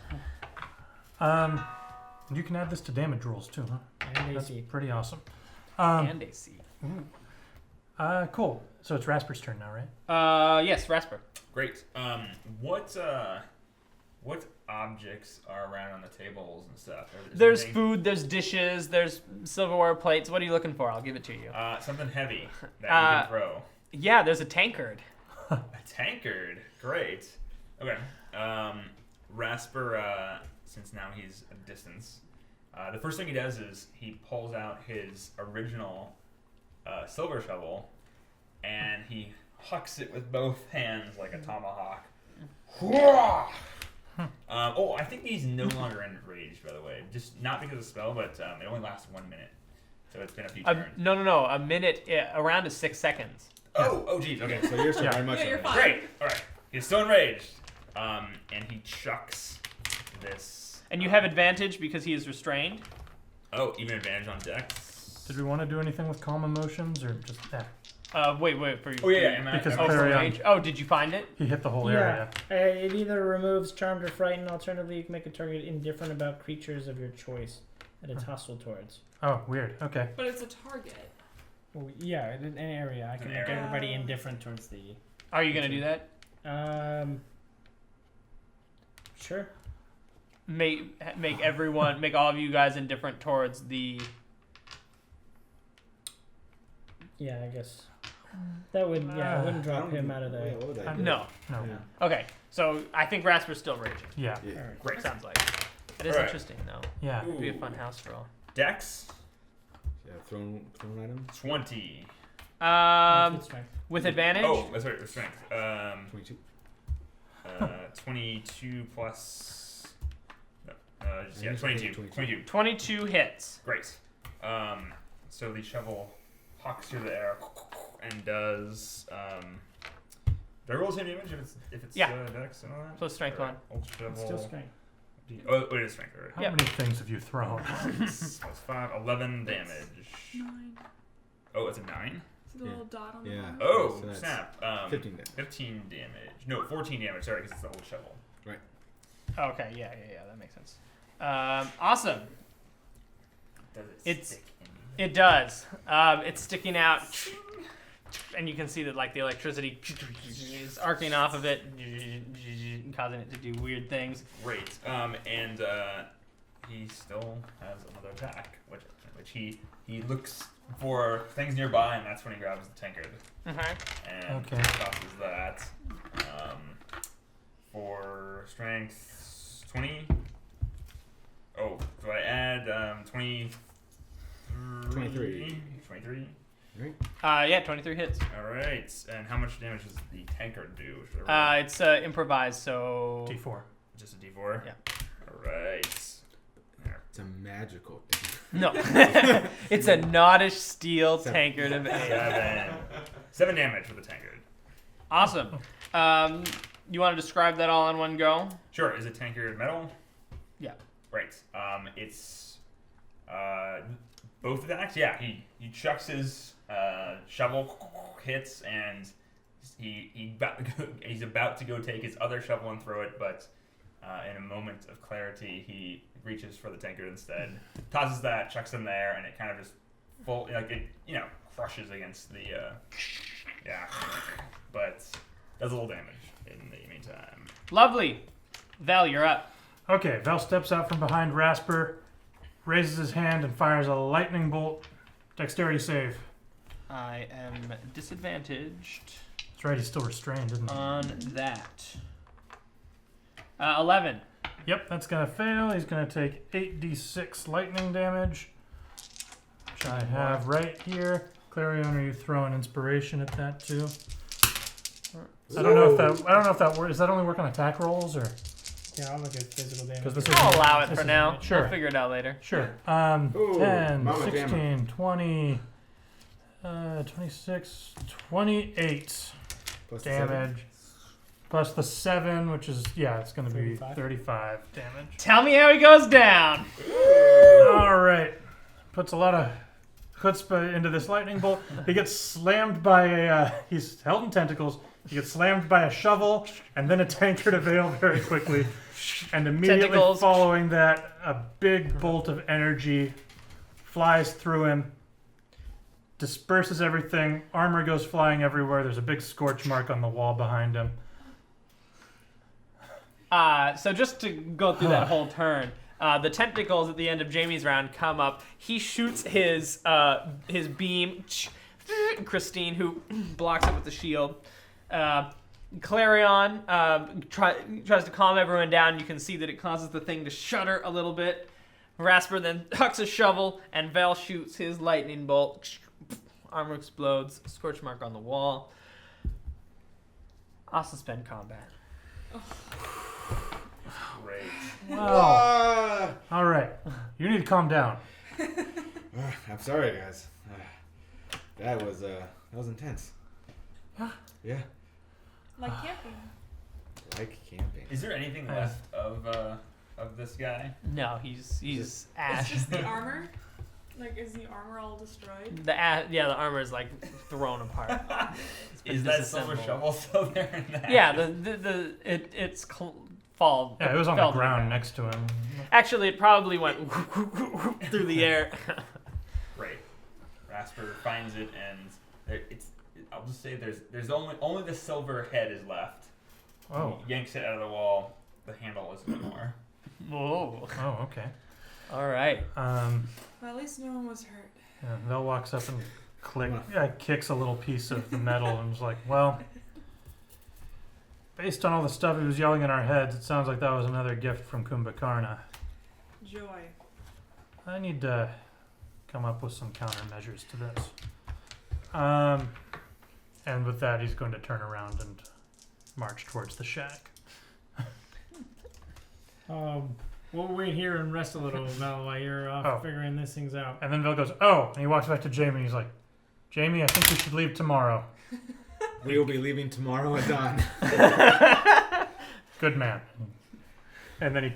You can add this to damage rolls too, huh? And That's AC. pretty awesome. And AC. Cool. So it's Rasper's turn now, right? Yes, Rasper. Great. What objects are around on the tables and stuff? There's food, there's dishes, there's silverware plates. What are you looking for? I'll give it to you. Something heavy that you can throw. Yeah, there's a tankard. A tankard. Great. Okay. Rasper, since now he's a distance, the first thing he does is he pulls out his original silver shovel and he hucks it with both hands like a tomahawk. I think he's no longer enraged, by the way. Just not because of the spell, but it only lasts 1 minute. So it's been a few turns. No. A minute, around is 6 seconds. Oh, geez. Okay. So you're still very much. Yeah, you're fine. Great. All right. He's still enraged. And he chucks this. And you have advantage because he is restrained. Oh, even advantage on dex. Did we want to do anything with calm emotions or just that? Wait. For you. Oh yeah. Because am I- Clarion- Rage. Oh, did you find it? He hit the whole Yeah. area. It either removes charmed or frightened. Alternatively, you can make a target indifferent about creatures of your choice that it's hostile towards. Oh, weird. Okay. But it's a target. Well, yeah, in an area. I can An make area. everybody indifferent towards the. Are you gonna do that? Sure. Make all of you guys indifferent towards the. Yeah, I guess. That would, I wouldn't drop him out of the. What would I do? No. No. Yeah. Okay, so I think Rasper's still raging. Yeah. Yeah. Alright. Great. Sounds like. It is Alright. interesting though. Yeah. It'd be a fun house roll. Dex Yeah, thrown item. 20. Good strength. With advantage. Oh, that's right. With strength. 22. 22 plus. No, yeah, 22. 22. 22 hits. Great. So the shovel hawks through the air and does. Do I roll the same damage if it's Yeah. Dex and all that? Plus strength Alright, one. Old shovel. It's still strength. Oh, it is strength. Right. How Yep. many things have you thrown? 6 plus 5, 11 damage. 9. Oh, it's a 9? See the little dot on the Yeah. bottom? Oh, So that's snap. 15 damage. 15 damage. No, 14 damage. Sorry, because it's the old shovel. Okay, yeah, that makes sense. Awesome. Does it It's- stick in? It does. It's sticking out, and you can see that like the electricity is arcing off of it, causing it to do weird things. Great. And he still has another attack, which he looks for things nearby, and that's when he grabs the tankard Okay. and Okay. tosses that. For strength 20. Oh, do I add 23? 23. Yeah, 23 hits. All right. And how much damage does the tankard do? Should I roll? It's improvised, so D4. Just a D4. Yeah. All right. There. It's a magical thing. no, it's a Noddish steel tankard of ale. 7 damage for the tankard. Awesome. You want to describe that all in one go? Sure. Is it tankard metal? Yeah. Right. It's both attacks. Yeah. He chucks his shovel, hits, and he's about to go take his other shovel and throw it, but in a moment of clarity, he reaches for the tankard instead, tosses that, chucks him there, and it kind of just crushes against the but does a little damage in the meantime. Lovely. Val, you're up. Okay, Val steps out from behind Rasper, raises his hand, and fires a lightning bolt. Dexterity save. I am disadvantaged That's right, he's still restrained, isn't he? on that. 11. Yep, that's going to fail. He's going to take 8d6 lightning damage, which I have right here. Clarion, are you throwing inspiration at that too? I don't know if that works. Does that only work on attack rolls or? Yeah, I'll look at physical damage. 'Cause this I'll is- allow it this for is- now. sure. We'll figure it out later. Sure. Ooh, 10, Mama 16, Jamma. 20, 26, 28 Plus the 7. damage. Plus the 7, which is, it's going to be 35. 35 damage. Tell me how he goes down. All right. Puts a lot of chutzpah into this lightning bolt. He gets slammed by he's held in tentacles. He gets slammed by a shovel and then a tankard of ale very quickly. And immediately Tentacles. following that, a big bolt of energy flies through him, disperses everything. Armor goes flying everywhere. There's a big scorch mark on the wall behind him. So just to go through that whole turn, the tentacles at the end of Jamie's round come up. He shoots his beam. Christine, who blocks it with the shield. Clarion tries to calm everyone down. You can see that it causes the thing to shudder a little bit. Rasper then hucks a shovel, and Vel shoots his lightning bolt. Armor explodes. Scorch mark on the wall. I'll suspend combat. Great. Wow. All right. You need to calm down. I'm sorry, guys. That was intense. Yeah. Like camping. Like camping. Is there anything left of this guy? No, he's It's ash. just the armor. Like, is the armor all destroyed? The armor is like thrown apart. It's been Is that silver disassembled. shovel still there in that? Yeah, it's fall. Yeah, it was on fell the to ground next to him. Actually, it probably went through the air. Great. Rasper finds it, and I'll just say there's only the silver head is left. Oh. He yanks it out of the wall. The handle isn't more. Whoa! Oh, okay. All right. Well, at least no one was hurt. Yeah, Vel walks up and kicks a little piece of the metal and is like, well, based on all the stuff he was yelling in our heads, it sounds like that was another gift from Kumbhakarna. Joy. I need to come up with some countermeasures to this. And with that, he's going to turn around and march towards the shack. We'll wait here and rest a little, Val, while you're off figuring these things out. And then Vel goes, oh, and he walks back to Jamie and he's like, Jamie, I think we should leave tomorrow. We will be leaving tomorrow at dawn. Good man. And then he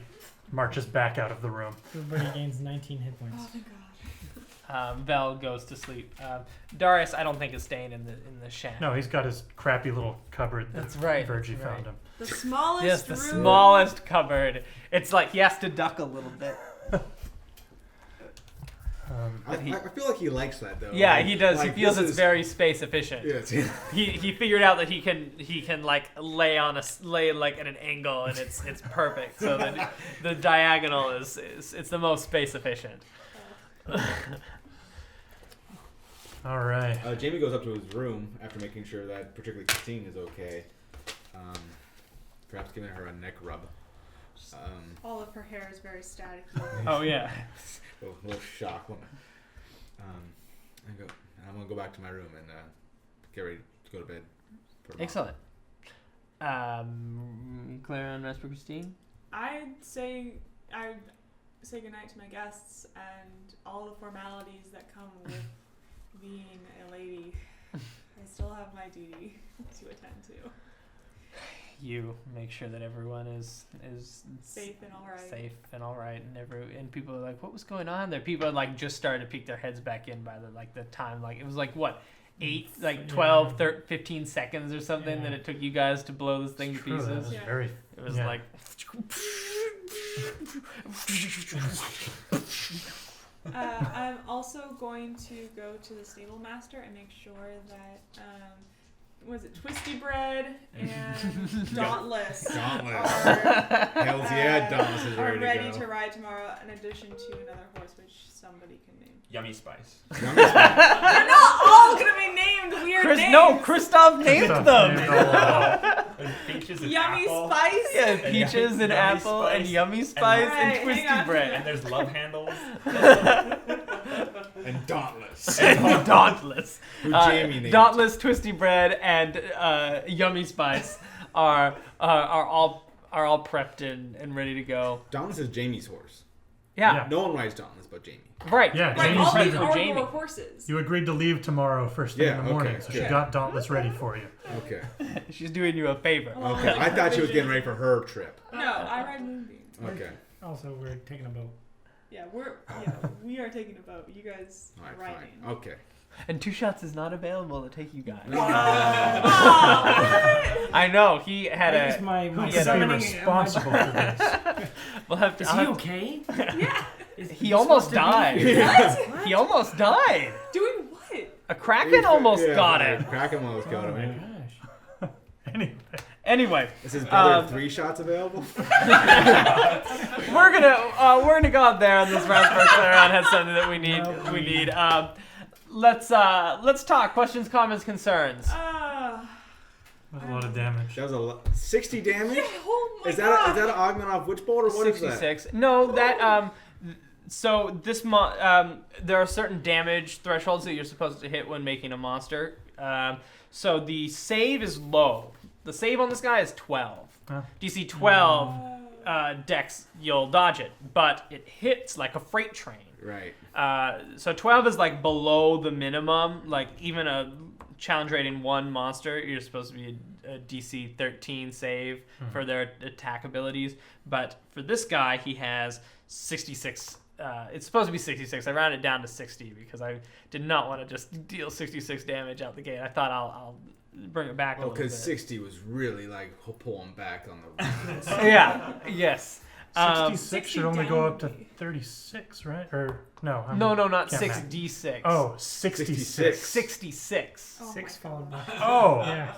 marches back out of the room. Everybody gains 19 hit points. Oh, thank God. Vel goes to sleep. Darius, I don't think is staying in the shack. No, he's got his crappy little cupboard that That's right. Virgie that's right. found him. The smallest Yes, the room. smallest cupboard. It's like he has to duck a little bit. I feel like he likes that though. Yeah, Like- he does. like, He feels this it's is- very space efficient. Yes. He figured out that he can like lay like at an angle and it's perfect. So the diagonal is it's the most space efficient. All right. Jamie goes up to his room after making sure that particularly Christine is okay. Perhaps giving her a neck rub. All of her hair is very staticky. Oh yeah. A little shock. I'm gonna go back to my room and get ready to go to bed. For tomorrow. Excellent. Claire and Rasper Christine. I say goodnight to my guests and all the formalities that come with being a lady. I still have my duty to attend to. You make sure that everyone is Safe and all right. safe and all right, and people are like, what was going on there? People are like just started to peek their heads back in by the time, like it was like what 12 15 seconds or something that it took you guys to blow this thing to True, that pieces. was Yeah. very. It was yeah. like I'm also going to go to the stable master and make sure that was it Twisty Bread and Dauntless Dauntless. are, Hells yeah, Dauntless is are ready, ready to to go. ride tomorrow, in addition to another horse which somebody can name. Yummy Spice. They're not all gonna be named weird names. No, Christoph named Christoph them. named all of them. Peaches and Yummy apple. Spice. Yeah, And peaches and Yummy apple Spice. and yummy spice Alright, and hang twisty on. And bread there's love handles. And Dauntless. and Dauntless. Who Jamie named. Dauntless, twisty bread, and yummy spice are all prepped and ready to go. Dauntless is Jamie's horse. Yeah. No one rides Dauntless but Jamie. Right. Yeah, Right, Jamie's all ready these for are Jamie. your horses. You agreed to leave tomorrow first thing Yeah, in the morning, okay, so she good. got Dauntless ready for you. Okay. She's doing you a favor. Oh, Okay. I thought she was getting ready for her trip. No, I ride Moonbeam. Okay. Also, we're taking a boat. Yeah, we are taking a boat. You guys All are right. riding. Fine. Okay. And 2 Shots is not available to take you guys. Oh, I know he had I use a. my Who Yeah, should be summoning. responsible for this? We'll have to. Is he okay? yeah. He almost died. What? He almost died. Doing what? A kraken almost got him. Kraken almost got Oh my him. gosh. Anyway, Anyway, Is his brother 3 shots available? we're gonna go out there on this round first. Clarion has something that we need. No, We need. Let's talk. Questions, comments, concerns. that was a lot of damage. That was a 60 damage? Yeah, oh my Is that god. an augment off Witch Bolt or what is that? 66. No, that so this there are certain damage thresholds that you're supposed to hit when making a monster. So the save is low. The save on this guy is 12. Huh. DC 12 dex, you'll dodge it, but it hits like a freight train. Right. So 12 is like below the minimum. Like even a challenge rating 1 monster, you're supposed to be a DC 13 save for their attack abilities. But for this guy, he has 66. It's supposed to be 66. I rounded it down to 60 because I did not want to just deal 66 damage out the gate. I thought I'll bring it back a Oh, little bit. because 60 was really like pulling back on the. Yeah. Yes. 66 should only go up to 36, right? Or no? No, not can't 6d6. Oh, 66. 66. Oh 6 my followed by. Oh. Yeah.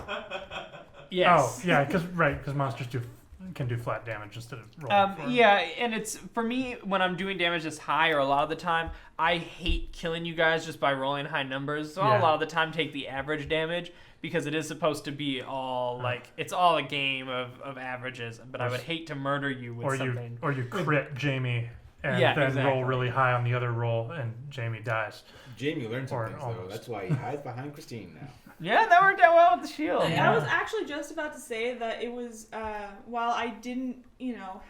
Yes. Oh, yeah, because monsters can do flat damage instead of rolling. for it. Yeah, and it's for me when I'm doing damage this high, or a lot of the time, I hate killing you guys just by rolling high numbers. So I'll Yeah. a lot of the time take the average damage because it is supposed to be all like it's all a game of averages. But I would hate to murder you with something. Or you crit Jamie and Yeah, then exactly. roll really high on the other roll and Jamie dies. Jamie learned some Or things, though. almost. That's why he hides behind Christine now. Yeah, that worked out well with the shield. I was actually just about to say that it was, while I didn't,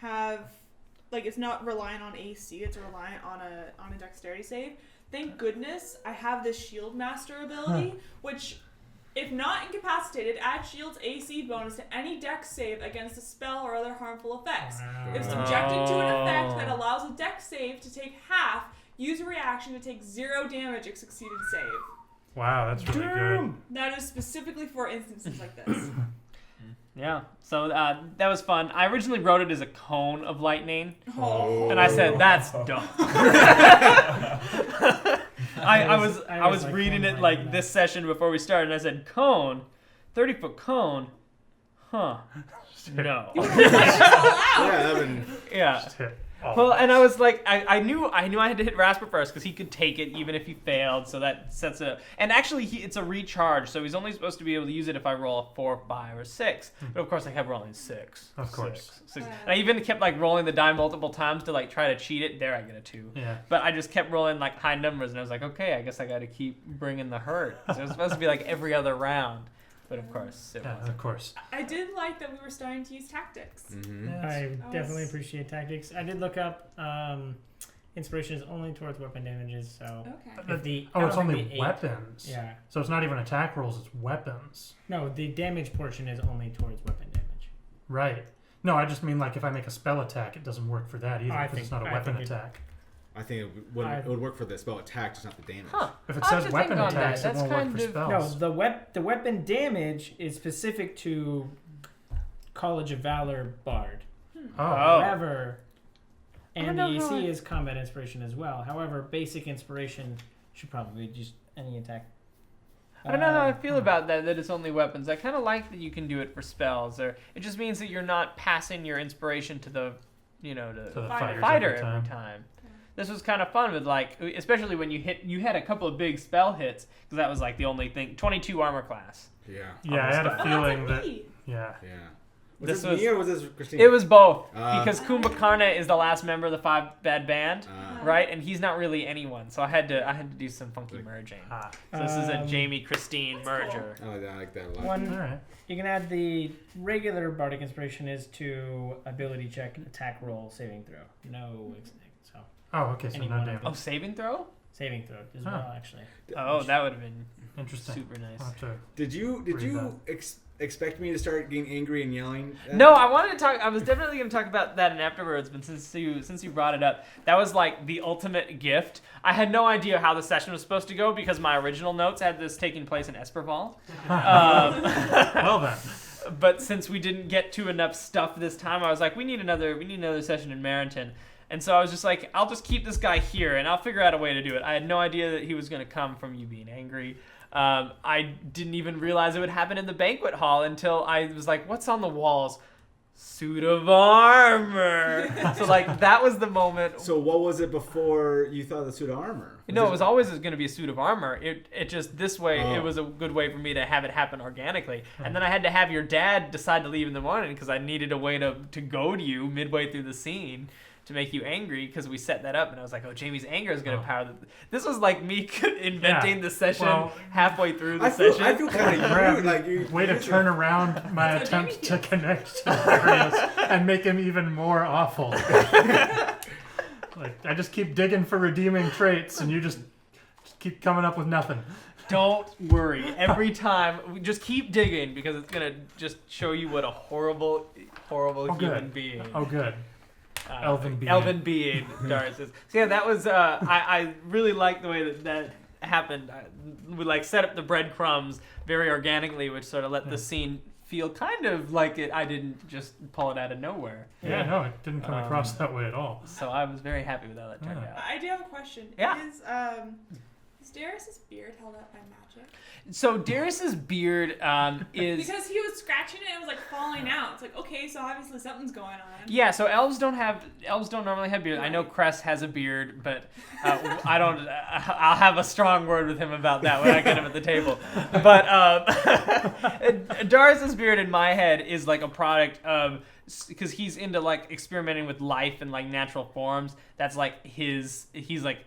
have, like, it's not reliant on AC, it's reliant on a dexterity save. Thank goodness I have this Shield Master ability, which, if not incapacitated, adds Shield's AC bonus to any dex save against a spell or other harmful effects. If subjected to an effect that allows a dex save to take half, use a reaction to take 0 damage if succeeded save. Wow, that's really good. That is specifically for instances like this. Yeah, so that was fun. I originally wrote it as a cone of lightning, Oh. and I said that's dumb. I was like reading cone it like lightning. this session before we started, and I said cone, 30-foot cone, huh? No. Yeah, Evan. Yeah. Just hit all Well, of and us. I was like, I knew I had to hit Rasper first because he could take it even if he failed, so that sets it up. And actually, it's a recharge, so he's only supposed to be able to use it if I roll a 4, 5, or 6. But of course, I kept rolling 6. Of course. 6. And I even kept like rolling the die multiple times to like try to cheat it. There, I get a 2. Yeah. But I just kept rolling like high numbers, and I was like, okay, I guess I got to keep bringing the hurt. So it was supposed to be like every other round, but of course, it Yeah, wasn't. of course. I did like that we were starting to use tactics. Mm-hmm. I was- definitely appreciate tactics. I did look up inspiration is only towards weapon damages, so Okay. if the Oh, I it's don't think only the eight- weapons. Yeah. So it's not even attack rolls, it's weapons. No, the damage portion is only towards weapon damage. Right. No, I just mean like if I make a spell attack, it doesn't work for that either I because it's think- not a I weapon think it- attack. I think it would work for the spell attack, just not the damage. Huh. If it I'll says have to weapon think on that. attacks, it That's won't work kind for of- spells. No, the weapon damage is specific to College of Valor Bard. Oh. However, and the I don't know how AC is combat inspiration as well. However, basic inspiration should probably just any attack. I don't know how I feel about that it's only weapons. I kind of like that you can do it for spells. Or it just means that you're not passing your inspiration to the, to the Fighter. fighters every time. This was kind of fun with like, especially when you had a couple of big spell hits because that was like the only thing. 22 armor class. Yeah. Yeah, I had a Oh, that's feeling like that. me. Yeah. Yeah. This Was this was- me or was this Christine? It was both Ah. because Kumbhakarna is the last member of the 5 Bad Band, Ah. right? And he's not really anyone, so I had to do some funky merging. Ah. So this is a Um, Jamie Christine merger. I like that a lot. All One, right. you can add the regular bardic inspiration is to ability check, attack roll, saving throw. No So Oh, okay, so Any no one of damage. Oh, saving throw? saving throw as Huh. well, actually. Oh, that would have been Interesting. super nice. I'll have to Did you Read expect me to start getting angry and yelling? No, I wanted to talk. I was definitely going to talk about that in afterwards, but since you brought it up, that was like the ultimate gift. I had no idea how the session was supposed to go because my original notes had this taking place in Esperval. Well then. But since we didn't get to enough stuff this time, I was like, we need another session in Marinton. And so I was just like, I'll just keep this guy here, and I'll figure out a way to do it. I had no idea that he was going to come from you being angry. I didn't even realize it would happen in the banquet hall until I was like, what's on the walls? Suit of armor. So like that was the moment. So what was it before you thought of the suit of armor? No, it was always going to be a suit of armor. It just this way Oh. it was a good way for me to have it happen organically. And then I had to have your dad decide to leave in the morning because I needed a way to goad you midway through the scene to make you angry because we set that up and I was like, oh, Jamie's anger is going to power this was like me inventing the session halfway through the session. I feel kind of rude. Like Way to turn around my That's how attempt Jamie to connect to Darius and make him even more awful. Like I just keep digging for redeeming traits, and you just keep coming up with nothing. Don't worry. Every time, we just keep digging because it's going to just show you what a horrible human good. being. Oh, good. Elven being Darius is. So yeah, that was I really liked the way that happened. We like set up the breadcrumbs very organically, which sort of let the scene feel kind of like it. I didn't just pull it out of nowhere. Yeah, no, it didn't come across that way at all. So I was very happy with how that turned out. I do have a question. Yeah. Is Darius's beard held up by magic? So Darius's beard is Because he was scratching it and it was like falling out. It's like, okay, so obviously something's going on. yeah. So elves don't normally have beard. I know Cress has a beard, but I don't. I'll have a strong word with him about that when I get him at the table. But Darius's beard in my head is like a product of because he's into like experimenting with life and like natural forms. That's like he's like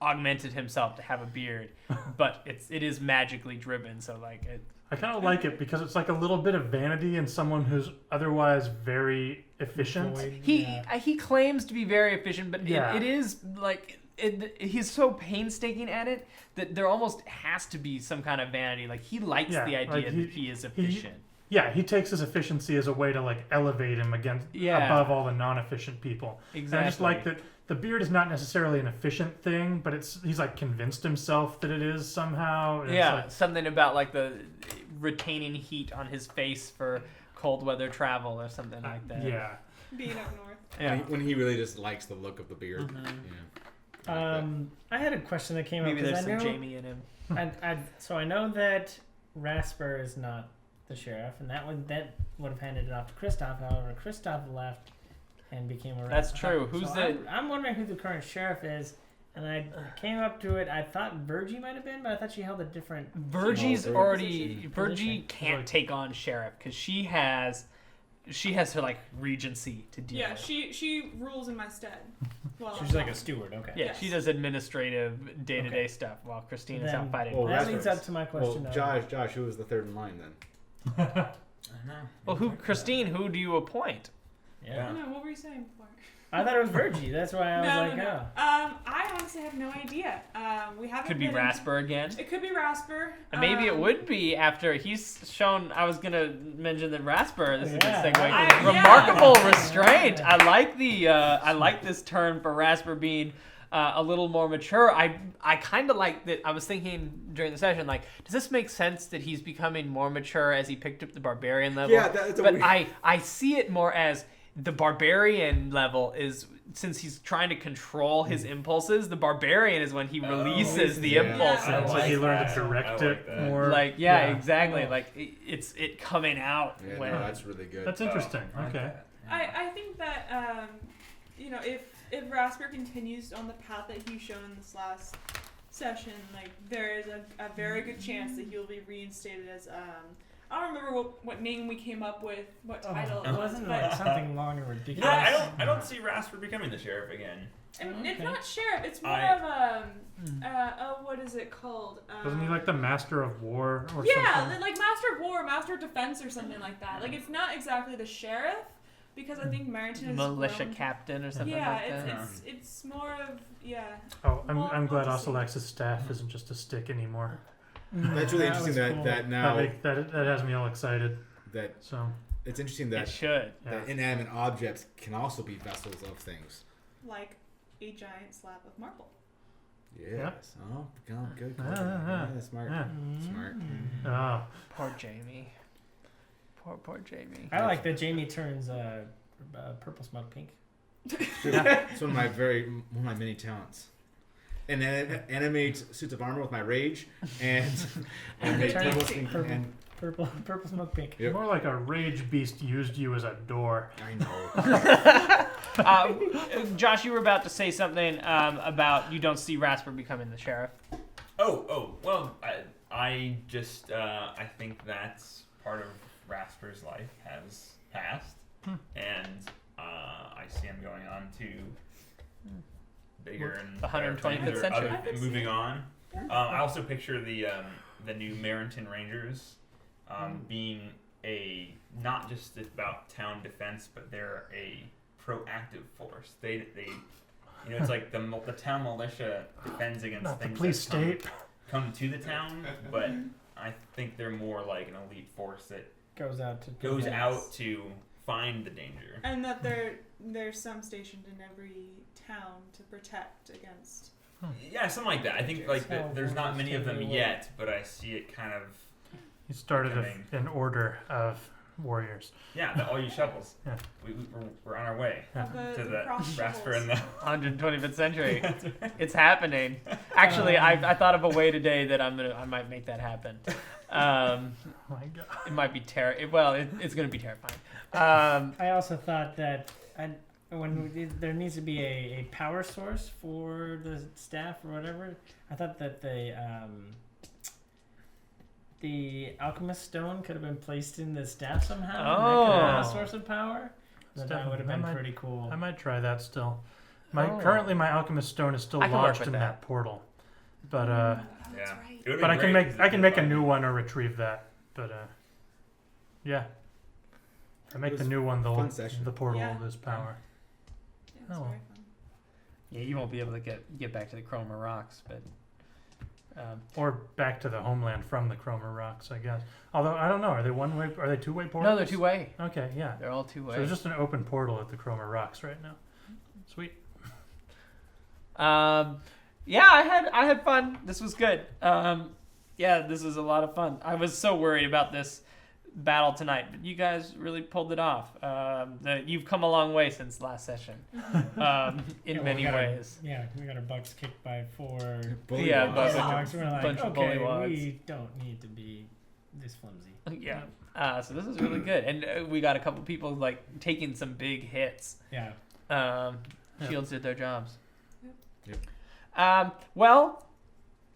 augmented himself to have a beard, but it is magically driven. So like I kind of like it because it's like a little bit of vanity in someone who's otherwise very efficient. he claims to be very efficient, but Yeah. it is like he's so painstaking at it that there almost has to be some kind of vanity. Like he likes Yeah, the idea like that he is efficient. Yeah, he takes his efficiency as a way to like elevate him above all the non-efficient people. Exactly. And I just like that the beard is not necessarily an efficient thing, but he's like convinced himself that it is somehow. And Yeah, it's like, something about like the retaining heat on his face for cold weather travel or something like that. yeah. Being up north. Yeah. when he really just likes the look of the beard. Yeah. I had a question that came Maybe up there's because some I know, Jamie in him. so I know that Rasper is not the sheriff, and that would have handed it off to Kristoff. However, Kristoff left and became a. That's true. Who's the? I'm wondering who the current sheriff is, and I came up to it. I thought Virgie might have been, but I thought she held a different. Virgie's Oh, already. position. Virgie can't take on sheriff because she has her like regency to deal Yeah, with. she rules in my stead. Well, She's like a steward. Okay. Yeah, Yes. she does administrative day-to-day Okay. stuff while Christina's Then- out fighting. Well, That Rasper leads is- up to my question. Well, though. Josh, who was the third in line then? I don't know. Well, Christine, who do you appoint? Yeah. I don't know, what were you saying before? I thought it was Virgie. That's why I was No. I honestly have no idea. We haven't. Could be been- Rasper again. It could be Rasper. And maybe it would be after he's shown. I was gonna mention that Rasper. This is a good Yeah. segue. Remarkable restraint. I like the. I like this turn for Rasper being a little more mature. I kind of like that. I was thinking during the session, like, does this make sense that he's becoming more mature as he picked up the barbarian level? Yeah, that's a but weird... I see it more as the barbarian level is. Since he's trying to control his impulses, the barbarian is when he releases the yeah. impulses. Yeah. It's like he learned to that. direct I like it that. more. Like exactly. Like it's coming out Yeah, when no, that's really good. That's interesting. Okay. I think that if Rasper continues on the path that he's shown in this last session, like there is a very good chance that he'll be reinstated as I don't remember what name we came up with, what title It it was, wasn't but like something long and ridiculous. I don't see Rasper becoming the sheriff again. and it's Okay. not sheriff. It's more I- of what is it called? Wasn't he like the master of war or yeah, something? like Master of War, Master of Defense, or something like that. Like it's not exactly the sheriff, because I think Marinton is Militia grown- captain or something Yeah, like that. it's more of Oh, Well, I'm glad obviously- Ocelex's staff isn't just a stick anymore. That's really interesting was that, cool. that now That has me all excited. that So it's interesting It that, should. yeah. that inanimate objects can also be vessels of things. like a giant slab of marble. Yes. Oh, good. Ah, Yeah, smart. yeah. Smart. Oh, Poor Jamie. Poor Jamie. I like that Jamie turns purple smoke pink. It's one of my many talents. And then animate suits of armor with my rage, and animate Turn purple and Purple smoke pink. Yep. more like a rage beast used you as a door. I know. Josh, you were about to say something about you don't see Rasper becoming the sheriff. Well, I just I think that's part of Rasper's life has passed, and I see him going on to bigger and The 125th better things or century. other- moving on. I also picture the new Marinton Rangers being not just about town defense, but they're a proactive force. They it's like the town militia defends against Not the things police that state. come to the town, but I think they're more like an elite force that Goes out to goes prevent- out to find the danger. And that there's some stationed in every town to protect against. Yeah, something like that. I think like How there's not warriors many of them carry the yet, but I see it kind of He started Coming. an order of warriors. all you shovels. Yeah. We're on our way Yeah. to the cross Rasper shovels. and the 125th century. It's happening. Actually, I thought of a way today that I might make that happen. Oh my god. It might be it's gonna be terrifying. I also thought that there needs to be a power source for the staff or whatever. I thought that the alchemist stone could have been placed in the staff somehow. And that could have been a Oh. source of power. That Definitely- would have that been might- pretty cool. I might try that still. Oh. Currently my alchemist stone is still I can work lodged with in that. that portal. But That's yeah. right. It would've but been I can great make 'cause I it can did make a like- new one or retrieve that. But yeah. If I make It the was new one, fun session. the portal Yeah. will lose power. Yeah, it's Oh. very fun. Yeah, you won't be able to get back to the Chroma rocks, but Or back to the homeland from the Chroma rocks, I guess. Although I don't know, are they one way? Are they two way portals? no, they're two-way. Okay, yeah. They're all So two-way. there's just an open portal at the Chroma rocks right now. Sweet. Yeah, I had fun. This was good. Yeah, this was a lot of fun. I was so worried about this battle tonight, but you guys really pulled it off. You've come a long way since last session, in many ways. Yeah, we got our bucks kicked by 4. Bully Yeah, Boss. but- Dogs. We're like, bunch of okay, bullywads. we don't need to be this flimsy. Yeah. So this is really good, and we got a couple people like taking some big hits. Yeah. Shields did their jobs. Yep. Well,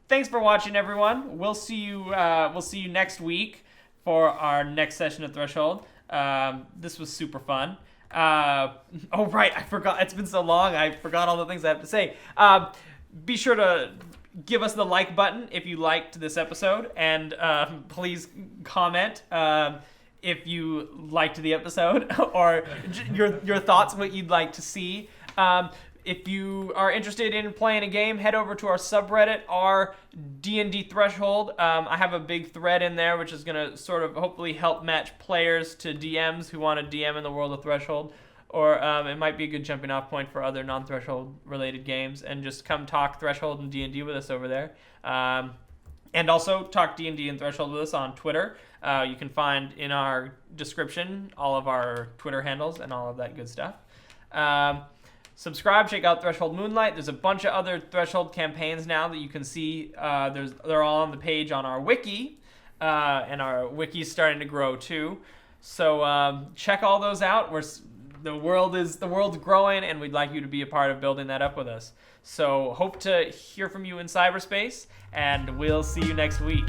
thanks for watching, everyone. We'll see you. We'll see you next week for our next session of Threshold. This was super fun. Oh right, I forgot. It's been so long. I forgot all the things I have to say. Be sure to give us the like button if you liked this episode, and please comment if you liked the episode or your thoughts, what you'd like to see. If you are interested in playing a game, head over to our subreddit, our DnDThreshold. I have a big thread in there, which is going to sort of hopefully help match players to DMs who want to DM in the world of Threshold. Or it might be a good jumping off point for other non-Threshold related games. And just come talk Threshold and D&D with us over there. And also talk D&D and Threshold with us on Twitter. You can find in our description all of our Twitter handles and all of that good stuff. Subscribe, check out Threshold Moonlight. There's a bunch of other Threshold campaigns now that you can see. They're all on the page on our wiki, and our wiki's starting to grow too. So check all those out. The world's growing, and we'd like you to be a part of building that up with us. So hope to hear from you in cyberspace, and we'll see you next week.